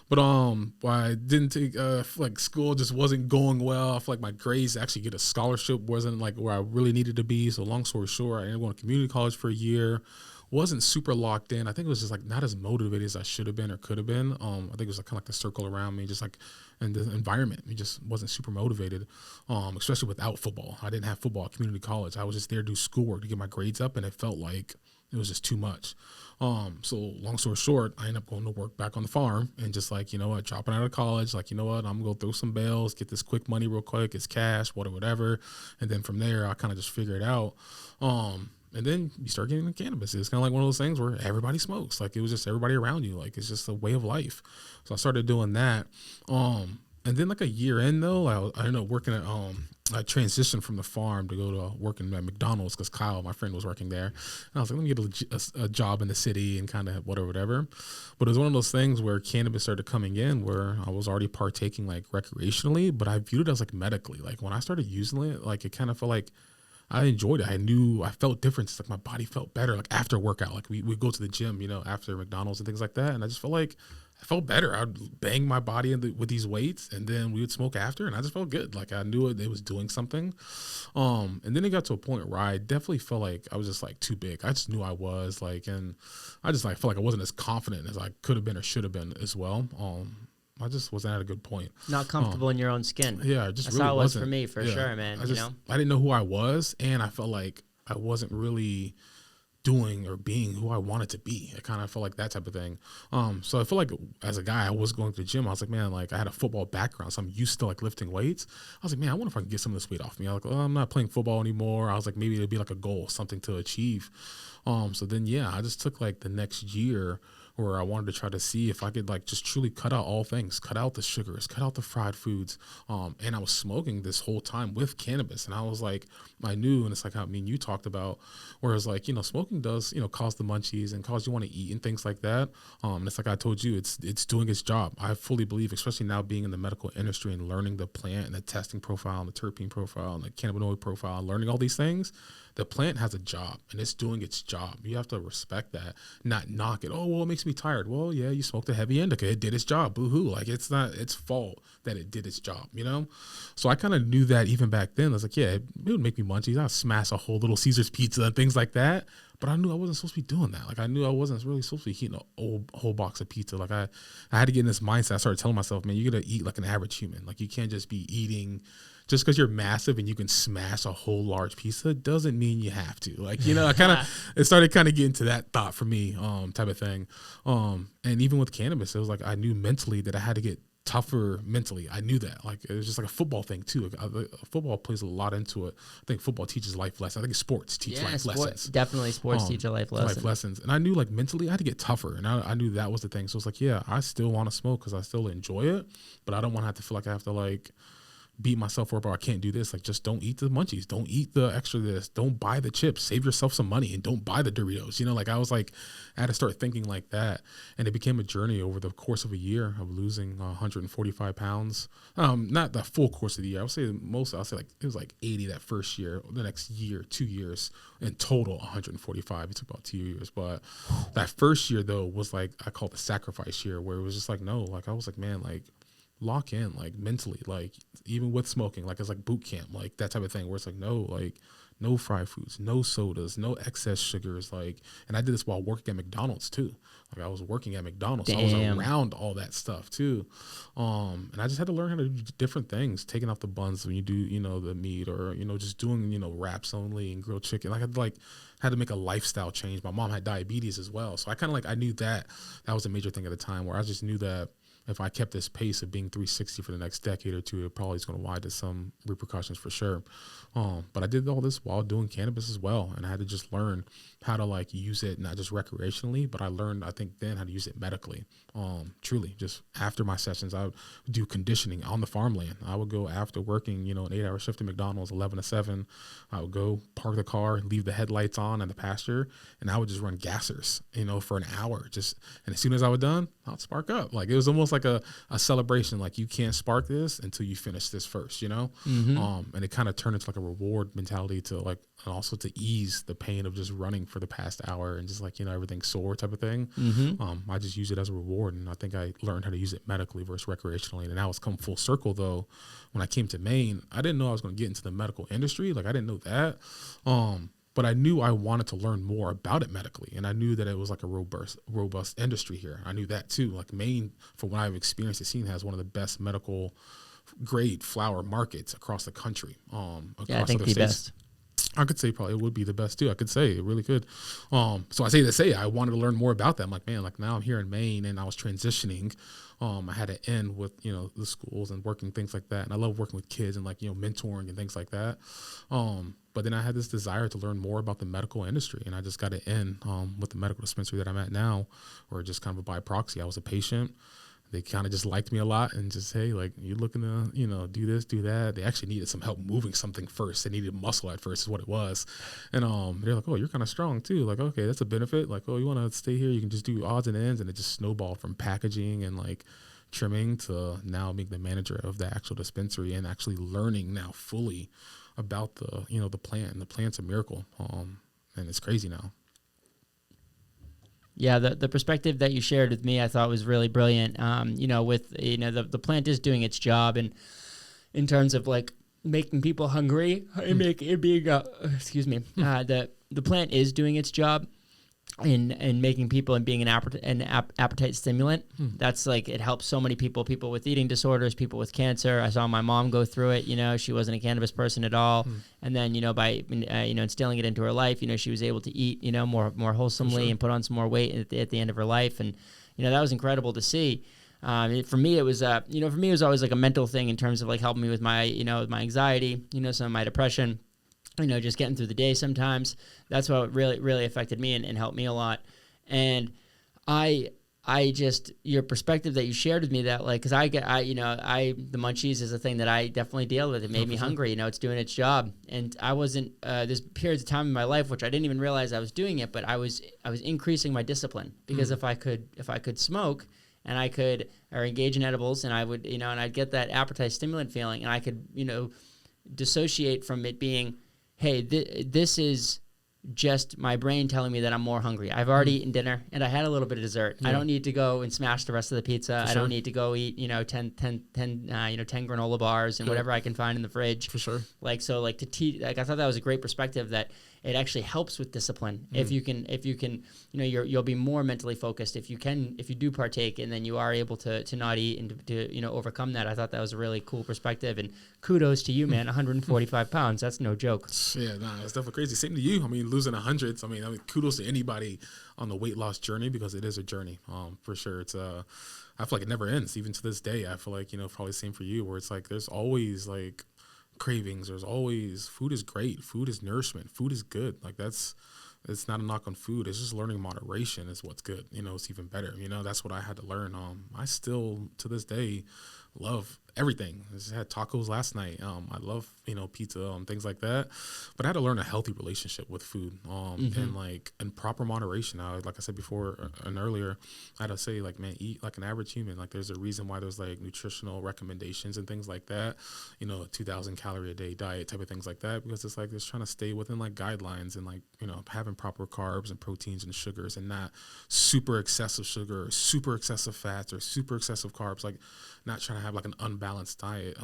But I didn't take like school just wasn't going well. I feel like my grades to actually get a scholarship wasn't like where I really needed to be. So long story short, I ended up going to community college for a year. Wasn't super locked in. I think it was just like not as motivated as I should have been or could have been. I think it was like kind of like the circle around me, just like in the environment. It just wasn't super motivated, especially without football. I didn't have football at community college. I was just there to do schoolwork to get my grades up, and it felt like it was just too much. So long story short, I ended up going to work back on the farm and just like, dropping out of college, like, I'm going to go throw some bales, get this quick money real quick. It's cash, whatever. And then from there, I kind of just figure it out. And then you start getting into cannabis. It's kind of like one of those things where everybody smokes. Like it was just everybody around you. Like it's just a way of life. So I started doing that. And then like a year in though, I ended up working at, I transitioned from the farm to go to working at McDonald's because Kyle, my friend, was working there. And I was like, let me get a job in the city and kind of whatever. But it was one of those things where cannabis started coming in where I was already partaking like recreationally, but I viewed it as like medically. Like when I started using it, like it kind of felt like I enjoyed it. I felt difference. Like my body felt better. Like after workout, like we go to the gym, after McDonald's and things like that. And I just felt like I felt better. I'd bang my body with these weights, and then we would smoke after, and I just felt good. Like I knew it was doing something. And then it got to a point where I definitely felt like I was just like too big. I just knew I was like, and I just like felt like I wasn't as confident as I could have been or should have been as well. I just wasn't at a good point. Not comfortable in your own skin. Yeah, just that's really how it was wasn't. for me, for sure, man. I didn't know who I was, and I felt like I wasn't really doing or being who I wanted to be. I kind of felt like that type of thing. So I feel like as a guy, I was going to the gym. I was like, man, like I had a football background, so I'm used to like lifting weights. I was like, man, I wonder if I can get some of this weight off me. I was like, I'm not playing football anymore. I was like, maybe it'd be like a goal, something to achieve. So then, I just took like the next year where I wanted to try to see if I could like just truly cut out all things, cut out the sugars, cut out the fried foods. And I was smoking this whole time with cannabis. And I was like, I knew, and it's like how you talked about, whereas like, smoking does, cause the munchies and cause you want to eat and things like that. And it's like I told you, it's doing its job. I fully believe, especially now being in the medical industry and learning the plant and the testing profile and the terpene profile and the cannabinoid profile and learning all these things, the plant has a job and it's doing its job. You have to respect that, not knock it. Oh, well, it makes me tired. Well, yeah, you smoked a heavy indica. It did its job. Boo-hoo. Like it's not its fault that it did its job, So I kind of knew that even back then. I was like, yeah, it would make me munchies. I'd smash a whole little Caesar's pizza and things like that. But I knew I wasn't supposed to be doing that. Like I knew I wasn't really supposed to be eating a whole box of pizza. Like I had to get in this mindset. I started telling myself, man, you got to eat like an average human. Like you can't just be eating just because you're massive and you can smash a whole large pizza doesn't mean you have to. Like, it started kind of getting to that thought for me, type of thing. And even with cannabis, it was like I knew mentally that I had to get tougher mentally. I knew that. Like it was just like a football thing too. Football plays a lot into it. I think football teaches life lessons. I think sports teach life lessons. Definitely sports teach a life lesson. Life lessons. And I knew like mentally I had to get tougher, and I knew that was the thing. So it's like, yeah, I still want to smoke because I still enjoy it, but I don't want to have to feel like I have to like beat myself up or I can't do this. Like, just don't eat the munchies. Don't eat the extra this. Don't buy the chips. Save yourself some money and don't buy the Doritos. You know, like I was like, I had to start thinking like that. And it became a journey over the course of a year of losing 145 pounds. Not the full course of the year. I'll say like it was like 80 that first year. The next year, 2 years, in total 145. It took about 2 years. But that first year though was like, I call it the sacrifice year, where it was just like, no, like I was like, man, like lock in, like mentally, like even with smoking, like it's like boot camp, like that type of thing, where it's like, no, like no fried foods, no sodas, no excess sugars. Like, and I did this while working at McDonald's too. Like I was working at McDonald's, so I was around all that stuff too. And I just had to learn how to do different things, taking off the buns when you do, you know, the meat, or, you know, just doing, you know, wraps only and grilled chicken. Like I had to make a lifestyle change. My mom had diabetes as well. So I kind of like, I knew that was a major thing at the time, where I just knew that if I kept this pace of being 360 for the next decade or two, it probably is going to wind to some repercussions for sure. But I did all this while doing cannabis as well. And I had to just learn how to like use it, not just recreationally, but I learned, I think then, how to use it medically. Truly, just after my sessions, I would do conditioning on the farmland. I would go after working, you know, an 8-hour shift at McDonald's, 11 to 7. I would go park the car, leave the headlights on in the pasture, and I would just run gassers, you know, for an hour. And as soon as I was done, I'd spark up. Like it was almost like a celebration. Like, you can't spark this until you finish this first, you know? Mm-hmm. And it kind of turned into like a reward mentality to like, and also to ease the pain of just running for the past hour and just like, you know, everything sore type of thing. Mm-hmm. I just use it as a reward. And I think I learned how to use it medically versus recreationally. And now it's come full circle though. When I came to Maine, I didn't know I was going to get into the medical industry. Like I didn't know that. But I knew I wanted to learn more about it medically. And I knew that it was like a robust industry here. I knew that too. Like Maine, from what I've experienced and seen, has one of the best medical grade flower markets across the country. Across I think the best. I could say probably it would be the best too. I could say it really could. So I say to say I wanted to learn more about that. I'm like, man, like now I'm here in Maine and I was transitioning. I had to end with, you know, the schools and working, things like that. And I love working with kids and like, you know, mentoring and things like that. But then I had this desire to learn more about the medical industry, and I just got to end with the medical dispensary that I'm at now, or just kind of by proxy. I was a patient. They kind of just liked me a lot and just, hey, like, you looking to, you know, do this, do that. They actually needed some help moving something first. They needed muscle at first is what it was. And they're like, oh, you're kind of strong too. Like, okay, that's a benefit. Like, oh, you want to stay here? You can just do odds and ends. And it just snowballed from packaging and like trimming to now being the manager of the actual dispensary and actually learning now fully about the, you know, the plant. And the plant's a miracle. And it's crazy now. Yeah, the perspective that you shared with me, I thought was really brilliant. You know, with, you know, the plant is doing its job, and in terms of like making people hungry, and the plant is doing its job in making people and being an appetite stimulant. That's like, it helps so many people with eating disorders, people with cancer. I saw my mom go through it. You know, she wasn't a cannabis person at all. And then, you know, by, you know, instilling it into her life, you know, she was able to eat, you know, more wholesomely and put on some more weight at the end of her life. And, you know, that was incredible to see. For me, it was, you know, for me, it was always like a mental thing in terms of like helping me with my, you know, my anxiety, you know, some of my depression, you know, just getting through the day sometimes. That's what really affected me and helped me a lot. And I just, your perspective that you shared with me, that like, cause the munchies is a thing that I definitely deal with. It made me hungry, you know, it's doing its job. And I wasn't, there's periods of time in my life, which I didn't even realize I was doing it, but I was increasing my discipline, because if I could smoke and I could, or engage in edibles, and I would, you know, and I'd get that appetite stimulant feeling, and I could, you know, dissociate from it being, hey, this is just my brain telling me that I'm more hungry. I've already eaten dinner and I had a little bit of dessert. Yeah. I don't need to go and smash the rest of the pizza. I don't need to go eat, you know, 10 granola bars and whatever I can find in the fridge. For sure. Like, so like like, I thought that was a great perspective, that it actually helps with discipline. If you can, you know, you'll be more mentally focused if you do partake, and then you are able to not eat and to, you know, overcome that. I thought that was a really cool perspective, and kudos to you, man. 145 pounds. That's no joke. Yeah, it's definitely crazy. Same to you. I mean, losing 100s. I mean, kudos to anybody on the weight loss journey, because it is a journey. For sure. It's I feel like it never ends. Even to this day, I feel like, you know, probably same for you, where it's like, there's always like cravings. There's always, food is great. Food is nourishment. Food is good. Like, it's not a knock on food. It's just learning moderation is what's good. You know, it's even better. You know, that's what I had to learn. I still, to this day, love everything. I just had tacos last night. I love, pizza, things like that. But I had to learn a healthy relationship with food, and like in proper moderation. Like I said before and earlier, I had to say, like, man, eat like an average human. Like, there's a reason why there's like nutritional recommendations and things like that. 2,000 calorie a day diet type of things like that, because it's like it's trying to stay within like guidelines and like, having proper carbs and proteins and sugars, and not super excessive sugar or super excessive fats or super excessive carbs. Like, not trying to have like an unbalanced diet.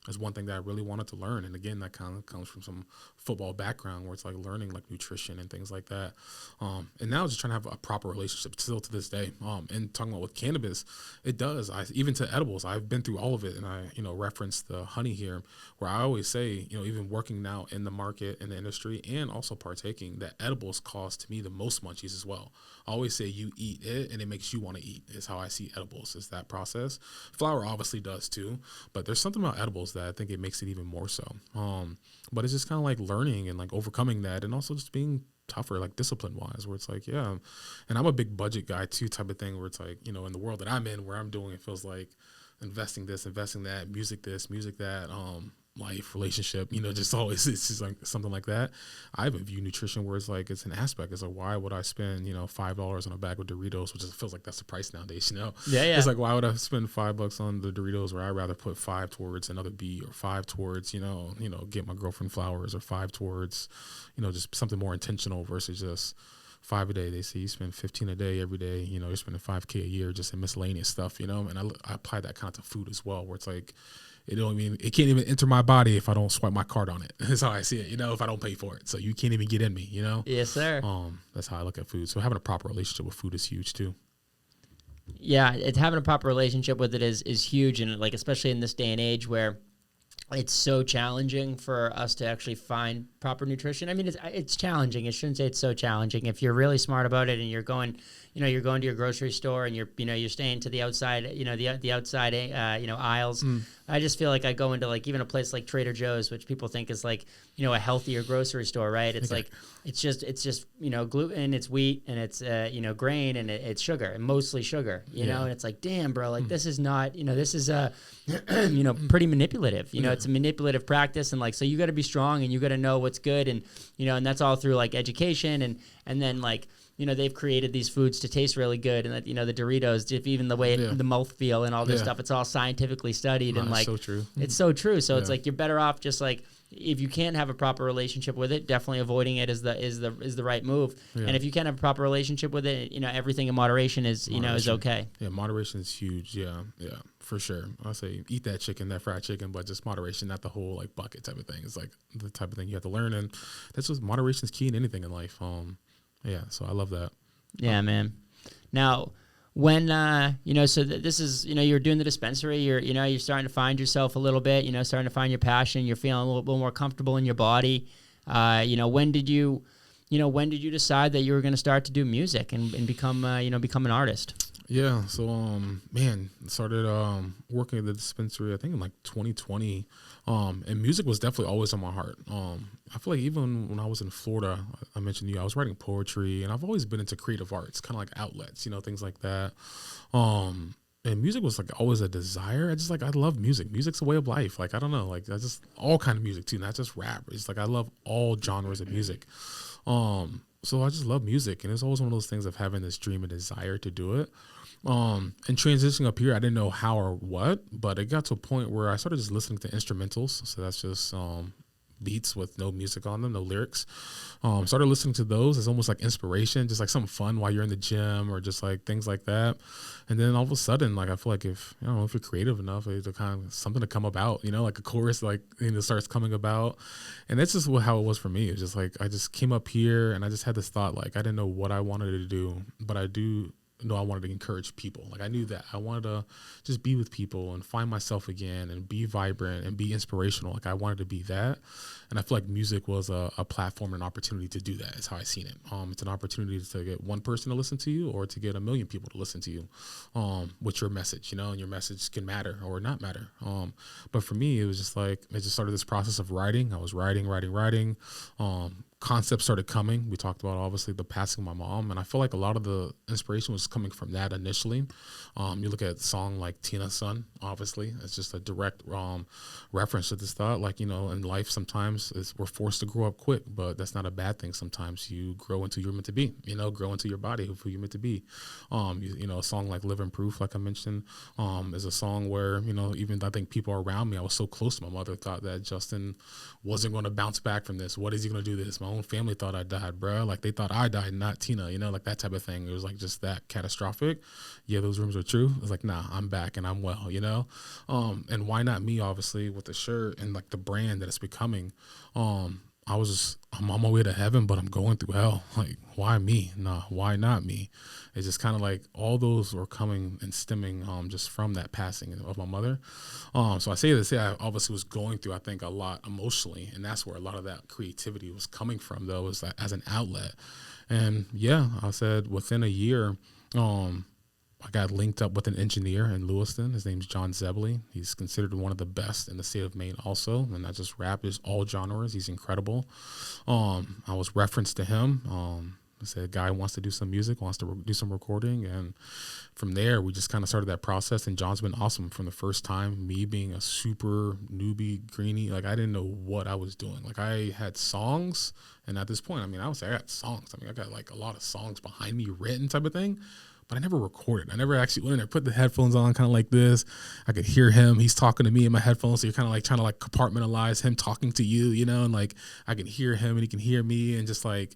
Is one thing that I really wanted to learn. And again, that kind of comes from some football background where it's like learning like nutrition and things like that. And now just trying to have a proper relationship still to this day. And talking about with cannabis, it does. Even to edibles, I've been through all of it. And I, reference the honey here, where I always say, even working now in the market, in the industry, and also partaking, that edibles cause to me the most munchies as well. I always say you eat it and it makes you want to eat, is how I see edibles, is that process. Flower obviously does too, but there's something about edibles that I think it makes it even more so. But it's just kind of like learning and like overcoming that, and also just being tougher, like discipline wise, where it's like, yeah. And I'm a big budget guy too, type of thing, where it's like, in the world that I'm in, where I'm doing, it feels like investing this, investing that, music this, music that, life, relationship, just always, it's just like something like that. I even view nutrition where it's like, it's an aspect. It's like, why would I spend, $5 on a bag of Doritos, which feels like that's the price nowadays, Yeah. It's like, why would I spend $5 on the Doritos, where I'd rather put 5 towards another bee, or 5 towards, get my girlfriend flowers, or 5 towards, just something more intentional versus just 5 a day. They say you spend 15 a day every day, you're spending $5K a year just in miscellaneous stuff, and I apply that kind of to food as well, where it's like, it can't even enter my body if I don't swipe my card on it. That's how I see it, if I don't pay for it. So you can't even get in me, Yes, sir. That's how I look at food. So having a proper relationship with food is huge too. Yeah, it's having a proper relationship with it is huge, and like especially in this day and age where it's so challenging for us to actually find proper nutrition. I mean, it's challenging. I shouldn't say it's so challenging. If you're really smart about it and you're going to your grocery store and you're staying to the outside, the outside, aisles. I just feel like I go into like even a place like Trader Joe's, which people think is like, a healthier grocery store, right? It's like, it's just, gluten, it's wheat, and it's, grain, and it's sugar, and mostly sugar, and it's like, damn, bro, like this is not, this is, pretty manipulative, it's a manipulative practice. And like, so you got to be strong and you got to know what's good. And, and that's all through like education. And then like, they've created these foods to taste really good, and that, the Doritos, even the way the mouthfeel and all this stuff, it's all scientifically studied. And like, so true. It's so true. So it's like, you're better off just like, if you can't have a proper relationship with it, definitely avoiding it is the right move. Yeah. And if you can't have a proper relationship with it, everything in moderation is, is okay. Yeah. Moderation is huge. Yeah. Yeah, for sure. I'll say eat that fried chicken, but just moderation, not the whole like bucket type of thing. It's like the type of thing you have to learn. And that's just, moderation is key in anything in life. Yeah, so I love that. Yeah, man. Now, when so this is, you're doing the dispensary, you're starting to find yourself a little bit, starting to find your passion, you're feeling a little more comfortable in your body. When did you decide that you were going to start to do music and become an artist? Yeah, so started working at the dispensary I think in like 2020, and music was definitely always on my heart. I feel like even when I was in Florida, I mentioned to you, I was writing poetry, and I've always been into creative arts, kind of like outlets, things like that. And music was like always a desire. I love music. Music's a way of life. Like, I don't know, like I just all kind of music too, not just rap. It's like I love all genres of music. So I just love music, and it's always one of those things of having this dream and desire to do it. And transitioning up here, I didn't know how or what, but it got to a point where I started just listening to instrumentals. So that's just beats with no music on them, no lyrics. Started listening to those as almost like inspiration, just like something fun while you're in the gym or just like things like that. And then all of a sudden, like I feel like if you're creative enough, it's kind of something to come about, like a chorus, like starts coming about. And that's just how it was for me. It was just like I just came up here and I just had this thought, like I didn't know what I wanted to do, but I do know I wanted to encourage people. Like I knew that I wanted to just be with people and find myself again and be vibrant and be inspirational. Like I wanted to be that. And I feel like music was a platform and an opportunity to do that. Is how I seen it. It's an opportunity to get one person to listen to you or to get 1 million people to listen to you with your message, and your message can matter or not matter. But for me, it was just like, it just started this process of writing. I was writing, concepts started coming. We talked about obviously the passing of my mom, and I feel like a lot of the inspiration was coming from that initially. You look at a song like Tina's Son, obviously, it's just a direct reference to this thought. Like, in life sometimes we're forced to grow up quick, but that's not a bad thing. Sometimes you grow into who you're meant to be, grow into your body, who you're meant to be. A song like Living Proof, like I mentioned, is a song where, even I think people around me, I was so close to my mother, thought that Justin wasn't going to bounce back from this. What is he going to do this? My own family thought I died, bro. Like they thought I died, not Tina, like that type of thing. It was like just that catastrophic. Yeah, those rumors are true. It was like, nah, I'm back and I'm well, and why not me, obviously, with the shirt and like the brand that it's becoming. I'm on my way to heaven, but I'm going through hell. Like, why me? Nah, why not me? It's just kind of like all those were coming and stemming just from that passing of my mother. So I say this, I obviously was going through, I think, a lot emotionally, and that's where a lot of that creativity was coming from, though, was like, as an outlet. And yeah, I said within a year, I got linked up with an engineer in Lewiston. His name's John Zebley. He's considered one of the best in the state of Maine also, and not just rap, is all genres. He's incredible. I was referenced to him. I said, a guy wants to do some music, wants to do some recording, and from there, we just kind of started that process, and John's been awesome from the first time, me being a super newbie, greenie. Like, I didn't know what I was doing. Like, I had songs, and at this point, I would say I got songs. I got, like, a lot of songs behind me written type of thing, but I never recorded. I never actually went in there, put the headphones on kind of like this. I could hear him. He's talking to me in my headphones. So you're kind of like trying to like compartmentalize him talking to you, and like I can hear him and he can hear me and just like,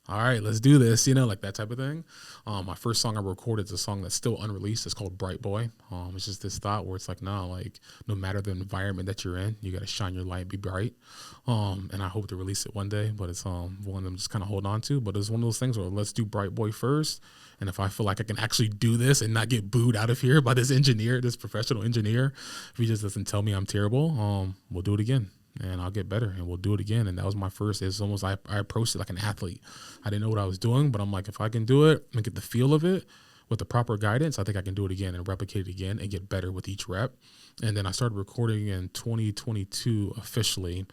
all right, let's do this, like that type of thing. My first song I recorded is a song that's still unreleased. It's called Bright Boy. It's just this thought where it's like, like no matter the environment that you're in, you got to shine your light, be bright. And I hope to release it one day, but it's one of them just kind of hold on to. But it's one of those things where let's do Bright Boy first. And if I feel like I can actually do this and not get booed out of here by this engineer, this professional engineer, if he just doesn't tell me I'm terrible, we'll do it again. And I'll get better and we'll do it again. And that was my first. It's almost I approached it like an athlete. I didn't know what I was doing, but I'm like, if I can do it and get the feel of it with the proper guidance, I think I can do it again and replicate it again and get better with each rep. And then I started recording in 2022 officially.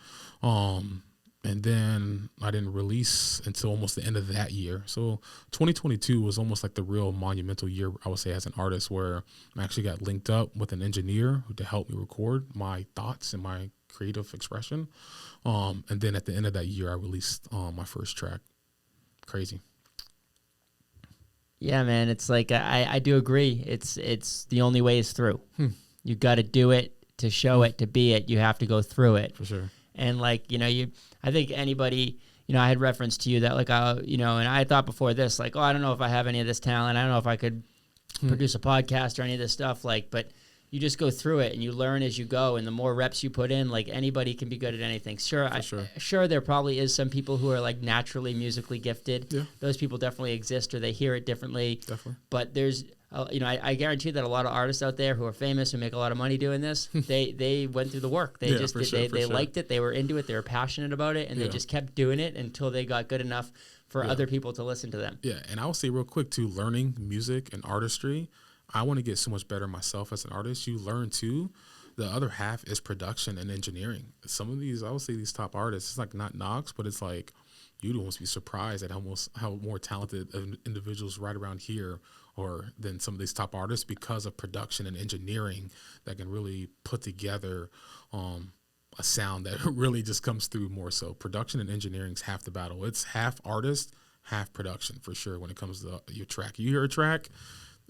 And then I didn't release until almost the end of that year. So 2022 was almost like the real monumental year, I would say, as an artist, where I actually got linked up with an engineer to help me record my thoughts and my creative expression. And then at the end of that year, I released my first track. Crazy. Yeah, man. It's like, I do agree. It's the only way is through. You got to do it to show it, to be it. You have to go through it. For sure. And like, I think anybody, I had referenced to you that like, and I thought before this, like, I don't know if I have any of this talent. I don't know if I could produce a podcast or any of this stuff. Like, but you just go through it and you learn as you go. And the more reps you put in, like anybody can be good at anything. Sure, there probably is some people who are like naturally musically gifted. Yeah. Those people definitely exist, or they hear it differently. Definitely. But there's, I guarantee that a lot of artists out there who are famous and make a lot of money doing this, they went through the work. They liked it. They were into it. They were passionate about it, and they just kept doing it until they got good enough for other people to listen to them. Yeah, and I'll say real quick too, learning music and artistry, I want to get so much better myself as an artist. You learn too. The other half is production and engineering. Some of these, I would say these top artists, it's like not knocks, but it's like you'd almost be surprised at how more talented individuals right around here or than some of these top artists because of production and engineering that can really put together a sound that really just comes through more so. Production and engineering is half the battle. It's half artist, half production for sure when it comes to your track. You hear a track,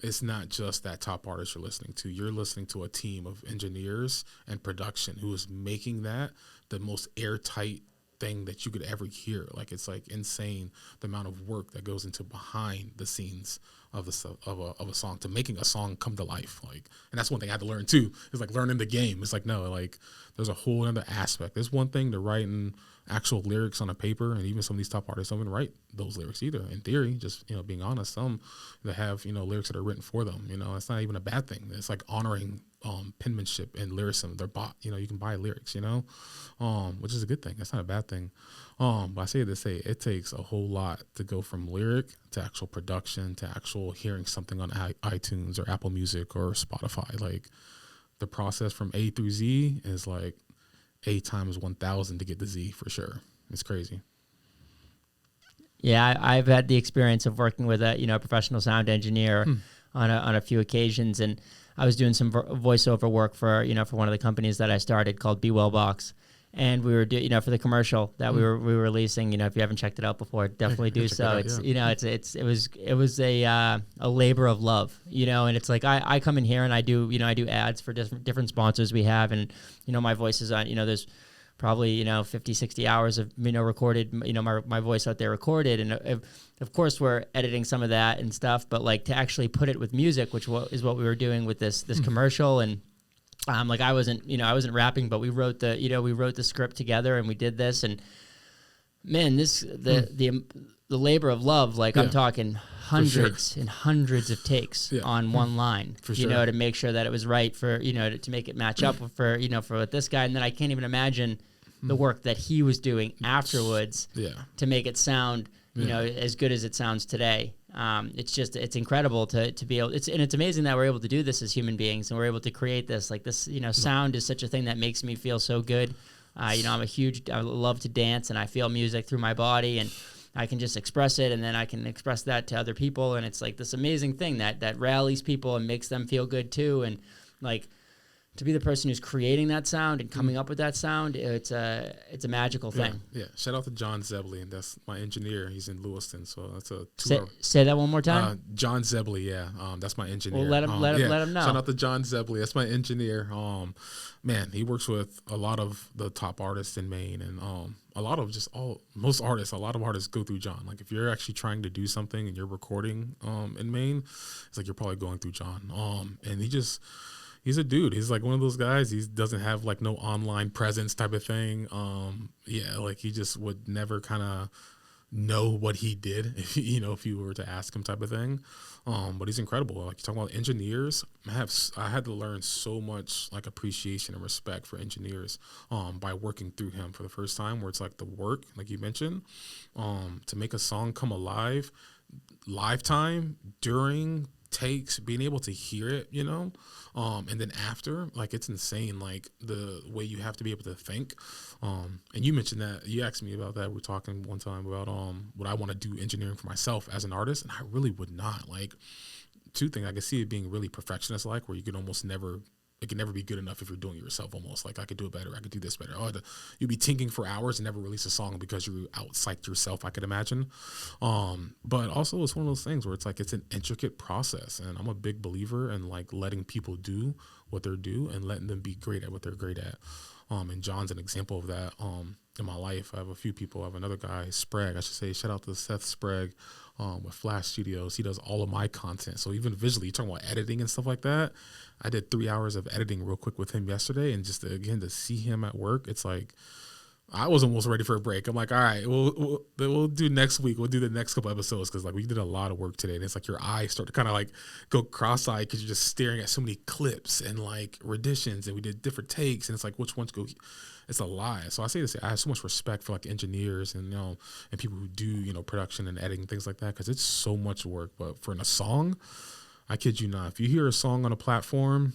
it's not just that top artist you're listening to. You're listening to a team of engineers and production who is making that the most airtight thing that you could ever hear. Like, it's like insane the amount of work that goes into behind the scenes of a song to making a song come to life. Like, and that's one thing I had to learn too. It's like learning the game. It's like, no, like there's a whole other aspect. There's one thing to writing actual lyrics on a paper, and even some of these top artists don't even write those lyrics either. In theory, just being honest, some that have lyrics that are written for them. It's not even a bad thing. It's like honoring penmanship and lyricism. They're bought. You can buy lyrics. Which is a good thing. That's not a bad thing. But I say to say it takes a whole lot to go from lyric to actual production to actual hearing something on iTunes or Apple Music or Spotify. Like, the process from A through Z is like A times 1,000 to get to Z for sure. It's crazy. Yeah, I've had the experience of working with a professional sound engineer on a few occasions, and I was doing some voiceover work for for one of the companies that I started called BeeWell Box, and we were for the commercial that we were releasing. If you haven't checked it out before, definitely do so. It was a labor of love, and it's like I come in here and I do ads for different sponsors we have, and my voice is on there's probably 50, 60 hours of recorded my voice out there recorded, and of course we're editing some of that and stuff, but like to actually put it with music, which is what we were doing with this commercial. And like I wasn't rapping, but we wrote the script together and we did this, and man, the labor of love, like I'm talking hundreds and hundreds of takes on one line, to make sure that it was right for, to make it match up for with this guy. And then I can't even imagine the work that he was doing afterwards to make it sound, as good as it sounds today. It's incredible to be able, it's amazing that we're able to do this as human beings, and we're able to create this, like this, sound is such a thing that makes me feel so good. I love to dance, and I feel music through my body, and I can just express it, and then I can express that to other people, and it's like this amazing thing that rallies people and makes them feel good too. And like to be the person who's creating that sound and coming up with that sound, it's a magical thing. Yeah. Shout out to John Zebley, and that's my engineer. He's in Lewiston, so that's a say that one more time. John Zebley, that's my engineer. Well, let him know. Shout out to John Zebley. That's my engineer. Man, he works with a lot of the top artists in Maine, and a lot of most artists. A lot of artists go through John. Like if you're actually trying to do something and you're recording in Maine, it's like you're probably going through John. And he's a dude. He's like one of those guys. He doesn't have like no online presence type of thing. Like he just would never kind of know what he did, if you were to ask him type of thing. But he's incredible. Like you're talking about engineers, I had to learn so much like appreciation and respect for engineers by working through him for the first time, where it's like the work, like you mentioned, to make a song come alive, live time, during takes, being able to hear it, and then after, like it's insane, like the way you have to be able to think. And you mentioned that, you asked me about that. We were talking one time about would I want to do engineering for myself as an artist, and I really would not. Like two things, I could see it being really perfectionist like, where you can almost never, it can never be good enough if you're doing it yourself. Almost like I could do it better, I could do this better. You'd be tinking for hours and never release a song because you out psyched yourself, I could imagine. But also it's one of those things where it's like it's an intricate process, and I'm a big believer in like letting people do what they're do and letting them be great at what they're great at. And John's an example of that. In my life, I have a few people. I have another guy, Sprague, I should say, shout out to Seth Sprague with Flash Studios. He does all of my content. So even visually, you're talking about editing and stuff like that. I did 3 hours of editing real quick with him yesterday, and just to see him at work, it's like I was almost ready for a break. I'm like, all right, we'll do next week. We'll do the next couple episodes, because like we did a lot of work today, and it's like your eyes start to kind of like go cross-eyed because you're just staring at so many clips and like renditions, and we did different takes, and it's like which ones go. It's a lie. So I say I have so much respect for like engineers and and people who do production and editing, things like that, because it's so much work. But for a song, I kid you not, if you hear a song on a platform,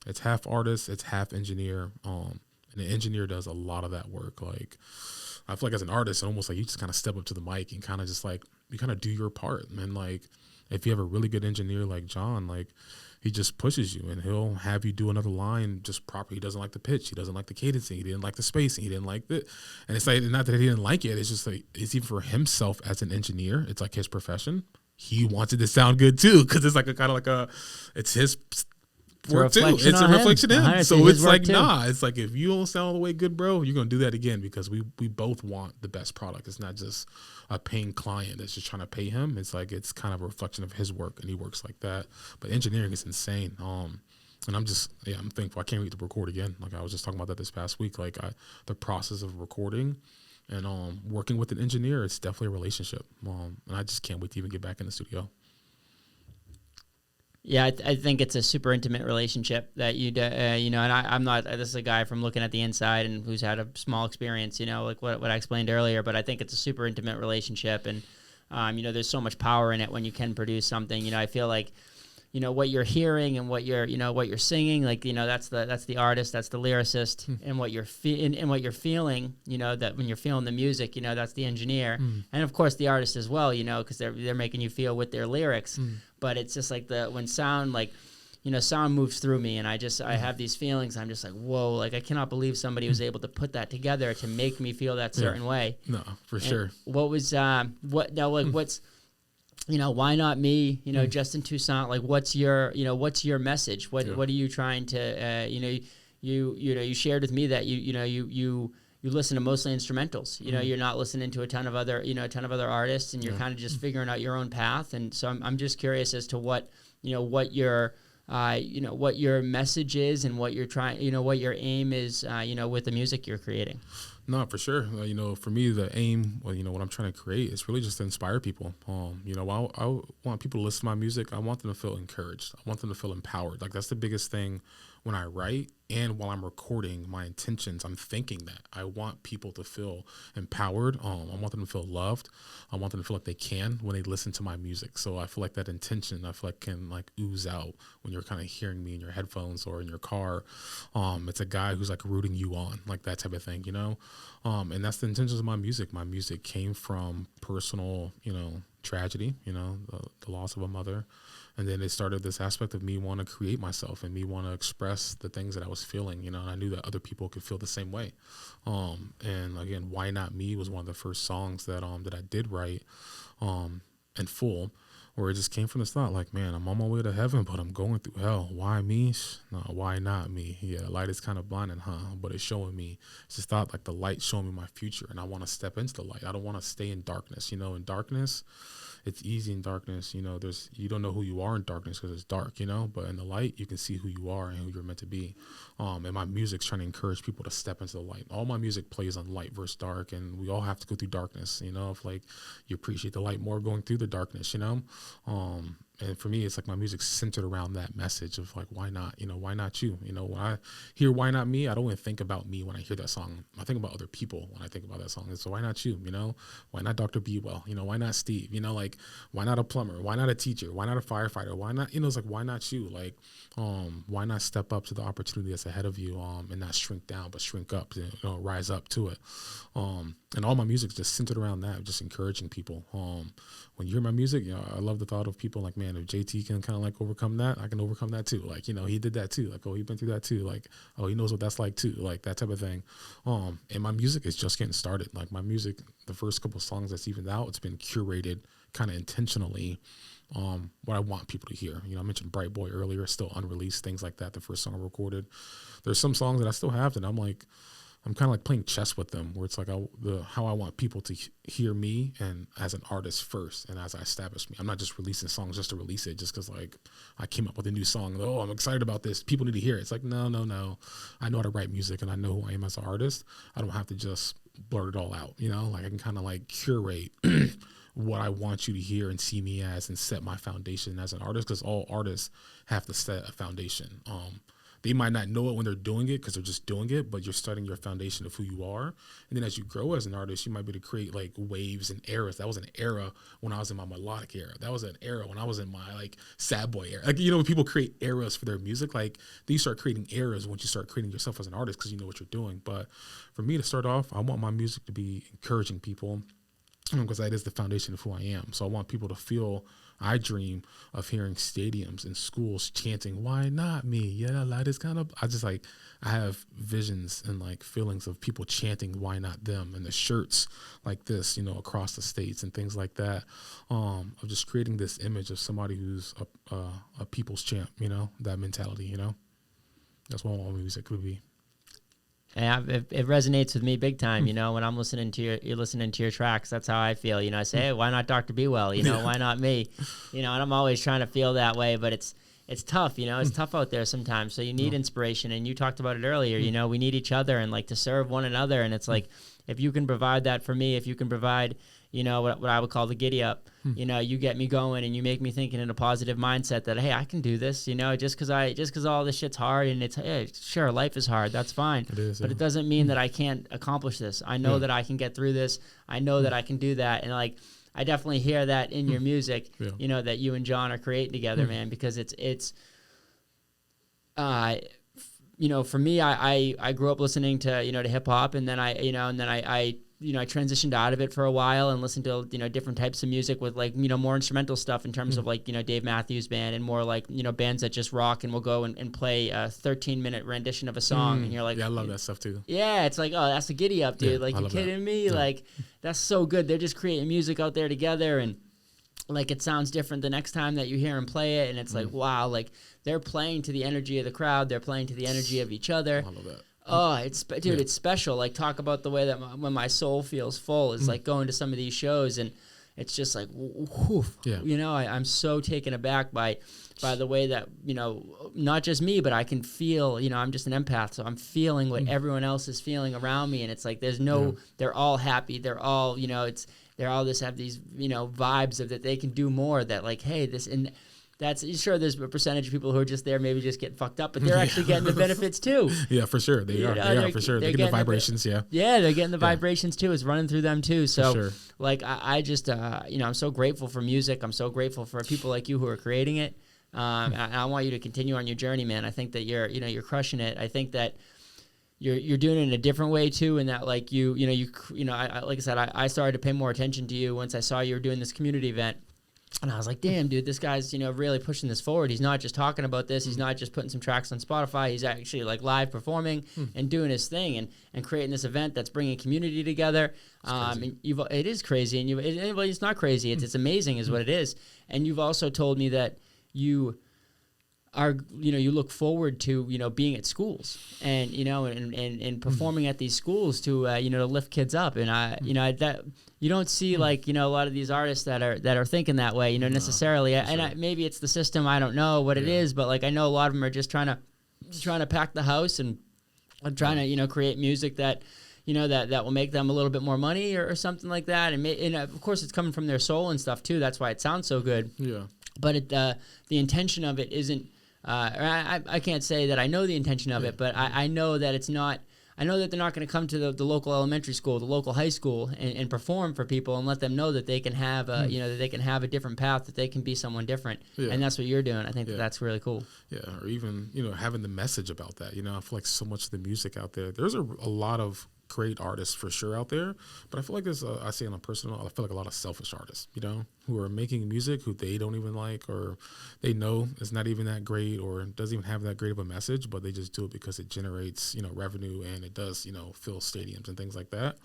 it's half artist, it's half engineer. And the engineer does a lot of that work. Like I feel like as an artist, almost like you just kind of step up to the mic and kind of just like you kind of do your part. And like if you have a really good engineer like John, like he just pushes you and he'll have you do another line just proper. He doesn't like the pitch. He doesn't like the cadencing. He didn't like the spacing. He didn't like that. And it's like, not that he didn't like it. It's just like, it's even for himself as an engineer. It's like his profession. He wants it to sound good too. Cause it's like it's his work too. It's a reflection of him. So it's like, it's like, if you don't sound all the way good, bro, you're going to do that again, because we both want the best product. It's not just a paying client that's just trying to pay him. It's like, it's kind of a reflection of his work, and he works like that. But engineering is insane. And I'm thankful. I can't wait to record again. Like I was just talking about that this past week, like the process of recording and working with an engineer, it's definitely a relationship. And I just can't wait to even get back in the studio. Yeah, I think it's a super intimate relationship that and I'm not, this is a guy from looking at the inside and who's had a small experience, like what I explained earlier, but I think it's a super intimate relationship, and, there's so much power in it when you can produce something. I feel like, what you're hearing and what you're singing, like, that's the artist, that's the lyricist, and what you're feeling, that when you're feeling the music, that's the engineer, and of course the artist as well, because they're making you feel with their lyrics. But it's just like when sound, like, sound moves through me, and I have these feelings. I'm just like, whoa, like I cannot believe somebody was able to put that together to make me feel that certain way. No, for sure. What was what's why not me? Justin Toussaint, like, what's your message? What are you trying to you shared with me that you listen to mostly instrumentals. You're not listening to a ton of other artists, and you're kind of just figuring out your own path. And so I'm just curious as to what your what your message is, and what you're trying, what your aim is, with the music you're creating. No, for sure. For me, the aim, what I'm trying to create is really just to inspire people. I want people to listen to my music. I want them to feel encouraged. I want them to feel empowered. Like, that's the biggest thing when I write, and while I'm recording my intentions, I'm thinking that I want people to feel empowered. I want them to feel loved. I want them to feel like they can when they listen to my music. So I feel like that intention, can like ooze out when you're kind of hearing me in your headphones or in your car. It's a guy who's like rooting you on, like that type of thing, and that's the intentions of my music. My music came from personal, tragedy, the loss of a mother. And then it started this aspect of me want to create myself and me want to express the things that I was feeling, and I knew that other people could feel the same way. And again, Why Not Me was one of the first songs that I did write in full, where it just came from this thought, like, man, I'm on my way to heaven, but I'm going through hell. Why me? No, why not me? Yeah, the light is kind of blinding, but it's showing me. It's just thought, like, the light showing me my future, and I want to step into the light. I don't want to stay in darkness. In darkness, it's easy in darkness. You don't know who you are in darkness because it's dark, but in the light, you can see who you are and who you're meant to be. And my music's trying to encourage people to step into the light. All my music plays on light versus dark, and we all have to go through darkness, if like you appreciate the light more going through the darkness, and for me, it's like my music's centered around that message of like, why not? Why not you? When I hear Why Not Me, I don't even think about me when I hear that song. I think about other people when I think about that song. So why not you? Why not Dr. BeeWell? Why not Steve? Like, why not a plumber? Why not a teacher? Why not a firefighter? Why not, it's like, why not you? Like, why not step up to the opportunity that's ahead of you, and not shrink down, but shrink up, rise up to it. And all my music's just centered around that, just encouraging people. When you hear my music, I love the thought of people like, man, if JT can kind of like overcome that, I can overcome that too. Like, he did that too. Like, oh, he's been through that too. Like, oh, he knows what that's like too. Like, that type of thing. And my music is just getting started. Like, my music, the first couple of songs that's even out, it's been curated kind of intentionally. What I want people to hear. I mentioned Bright Boy earlier, still unreleased, things like that. The first song I recorded. There's some songs that I still have that I'm kind of like playing chess with them, where it's like how I want people to hear me and as an artist first, and as I establish me. I'm not just releasing songs just to release it, just because like I came up with a new song. Oh, I'm excited about this. People need to hear it. It's like, no. I know how to write music, and I know who I am as an artist. I don't have to just blurt it all out. Like, I can kind of like curate what I want you to hear and see me as, and set my foundation as an artist, because all artists have to set a foundation. They might not know it when they're doing it because they're just doing it, but you're starting your foundation of who you are. And then as you grow as an artist, you might be able to create like waves and eras. That was an era when I was in my melodic era. That was an era when I was in my like sad boy era. Like, when people create eras for their music, like you start creating eras once you start creating yourself as an artist, because you know what you're doing. But for me to start off, I want my music to be encouraging people, because that is the foundation of who I am. So I want people to feel, I dream of hearing stadiums and schools chanting, why not me? Yeah, that light is kind of, I have visions and like feelings of people chanting, why not them? And the shirts like this, across the states and things like that, of just creating this image of somebody who's a people's champ, that mentality, that's what my music would be. And it resonates with me big time, when I'm listening to you're listening to your tracks. That's how I feel, I say, hey, why not Dr. BeeWell, why not me, and I'm always trying to feel that way, but it's tough, it's tough out there sometimes. So you need inspiration, and you talked about it earlier, we need each other and like to serve one another. And it's like, if you can provide that for me, if you can provide, what I would call the giddy up, you get me going and you make me thinking in a positive mindset that, hey, I can do this, just because all this shit's hard, and it's, hey, sure, life is hard. That's fine. It is, but it doesn't mean that I can't accomplish this. I know that I can get through this. I know that I can do that. And like, I definitely hear that in your music, Yeah. you know, that you and John are creating together, man, because you know, for me, I grew up listening to, you know, to hip hop, and then I transitioned out of it for a while and listened to, you know, different types of music with, like, you know, more instrumental stuff in terms of, like, you know, Dave Matthews Band, and more like, you know, bands that just rock and will go and play a 13-minute rendition of a song, and you're like, yeah, I love that stuff too. yeah, it's like, oh, that's a giddy up, dude. Yeah, like, I you love kidding that. me? Yeah. Like, that's so good. They're just creating music out there together, and like, it sounds different the next time that you hear them play it, and it's like, wow, like, they're playing to the energy of the crowd, they're playing to the energy of each other. I love that. Oh, it's special. Like, talk about the way that when my soul feels full is like going to some of these shows, and it's just like, whew, you know, I'm so taken aback by the way that, you know, not just me, but I can feel, you know, I'm just an empath, so I'm feeling what everyone else is feeling around me, and it's like there's no, they're all happy, they're all, you know, they're all just have these, you know, vibes of that they can do more, that like, hey, this, and that's, sure, there's a percentage of people who are just there, maybe just get fucked up, but they're actually getting the benefits too. Yeah, for sure. They are for sure. They're getting the vibrations, yeah, they're getting the vibrations too. It's running through them too. So, sure. like, I just, you know, I'm so grateful for music. I'm so grateful for people like you who are creating it. And I want you to continue on your journey, man. I think that you're crushing it. I think that you're doing it in a different way too, and that, like, you know, like I said, I started to pay more attention to you once I saw you were doing this community event. And I was like, damn, dude, this guy's, you know, really pushing this forward. He's not just talking about this. He's not just putting some tracks on Spotify. He's actually, like, live performing and doing his thing and creating this event that's bringing community together. And it is crazy. And it's not crazy. It's amazing is what it is. And you've also told me that you are, you know, you look forward to, you know, being at schools and, you know, and performing at these schools to, you know, to lift kids up. And you know, that you don't see, like, you know, a lot of these artists that are thinking that way, you know, necessarily. And maybe it's the system. I don't know what it is, but, like, I know a lot of them are just trying to pack the house and trying to, you know, create music that, you know, that will make them a little bit more money or something like that. And of course, it's coming from their soul and stuff too. That's why it sounds so good. Yeah. But the intention of it isn't. I can't say that I know the intention of it, but I know that it's not. I know that they're not going to come to the local elementary school, the local high school, and perform for people and let them know that they can have a, you know, that they can have a different path, that they can be someone different. And that's what you're doing. I think that's really cool. Yeah, or even, you know, having the message about that. You know, I feel like so much of the music out there, there's a lot of great artists for sure out there, but I feel like there's I say on a personal, I feel like a lot of selfish artists, you know, who are making music who they don't even like, or they know it's not even that great, or doesn't even have that great of a message, but they just do it because it generates, you know, revenue, and it does, you know, fill stadiums and things like that.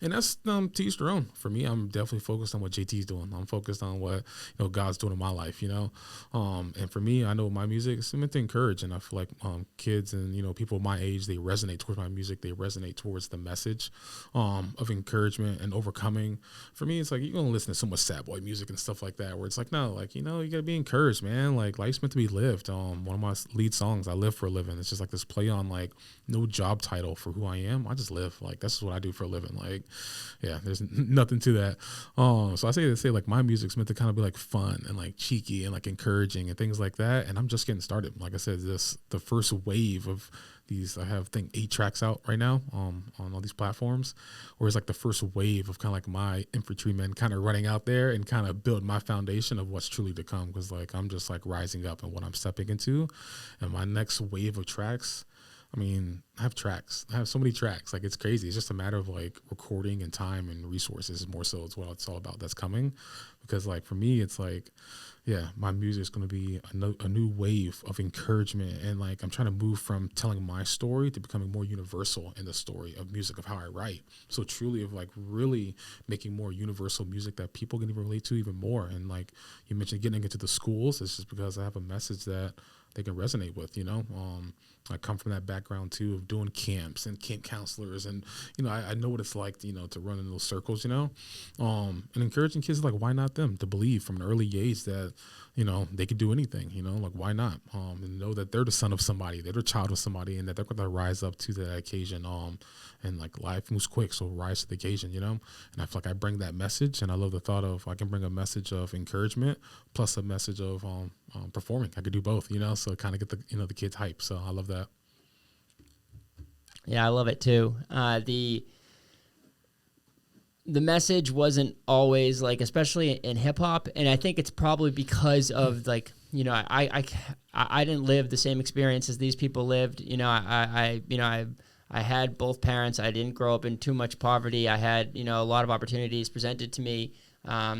And that's to each their own. For me, I'm definitely focused on what JT's doing. I'm focused on what, you know, God's doing in my life, you know. And for me, I know my music is meant to encourage, and I feel like kids and, you know, people my age, they resonate towards my music. They resonate towards the message of encouragement and overcoming. For me, it's like, you're gonna listen to so much sad boy music and stuff like that, where it's like, no, like, you know, you gotta be encouraged, man. Like, life's meant to be lived. One of my lead songs, I Live for a Living, it's just like this play on, like, no job title for who I am. I just live. Like, that's what I do for a living. Like, yeah, there's nothing to that. So I say like, my music's meant to kind of be like fun and like cheeky and like encouraging and things like that. And I'm just getting started. Like I said, the first wave of these, I have, I think, 8 tracks out right now on all these platforms, where it's like the first wave of kind of like my infantrymen kind of running out there and kind of build my foundation of what's truly to come. Because, like, I'm just like rising up and what I'm stepping into, and my next wave of tracks, I mean, I have tracks. I have so many tracks. Like, it's crazy. It's just a matter of, like, recording and time and resources more so. It's what it's all about that's coming. Because, like, for me, it's like, yeah, my music is going to be a new wave of encouragement. And, like, I'm trying to move from telling my story to becoming more universal in the story of music, of how I write. So truly of, like, really making more universal music that people can even relate to even more. And, like, you mentioned getting into the schools. It's just because I have a message that they can resonate with, you know. I come from that background too of doing camps and camp counselors, and, you know, I know what it's like, you know, to run in those circles, you know, and encouraging kids, like, why not them, to believe from an early age that, you know, they could do anything, you know, like, why not, and know that they're the son of somebody, they're the child of somebody, and that they're going to rise up to that occasion, and, like, life moves quick, so rise to the occasion, you know. And I feel like I bring that message, and I love the thought of I can bring a message of encouragement plus a message of performing. I could do both, you know, so kind of get the, you know, the kids hype. So I love that. Yeah, I love it too. the message wasn't always like, especially in hip hop, and I think it's probably because of like, you know, I didn't live the same experience as these people lived. You know, I had both parents. I didn't grow up in too much poverty. I had, you know, a lot of opportunities presented to me, but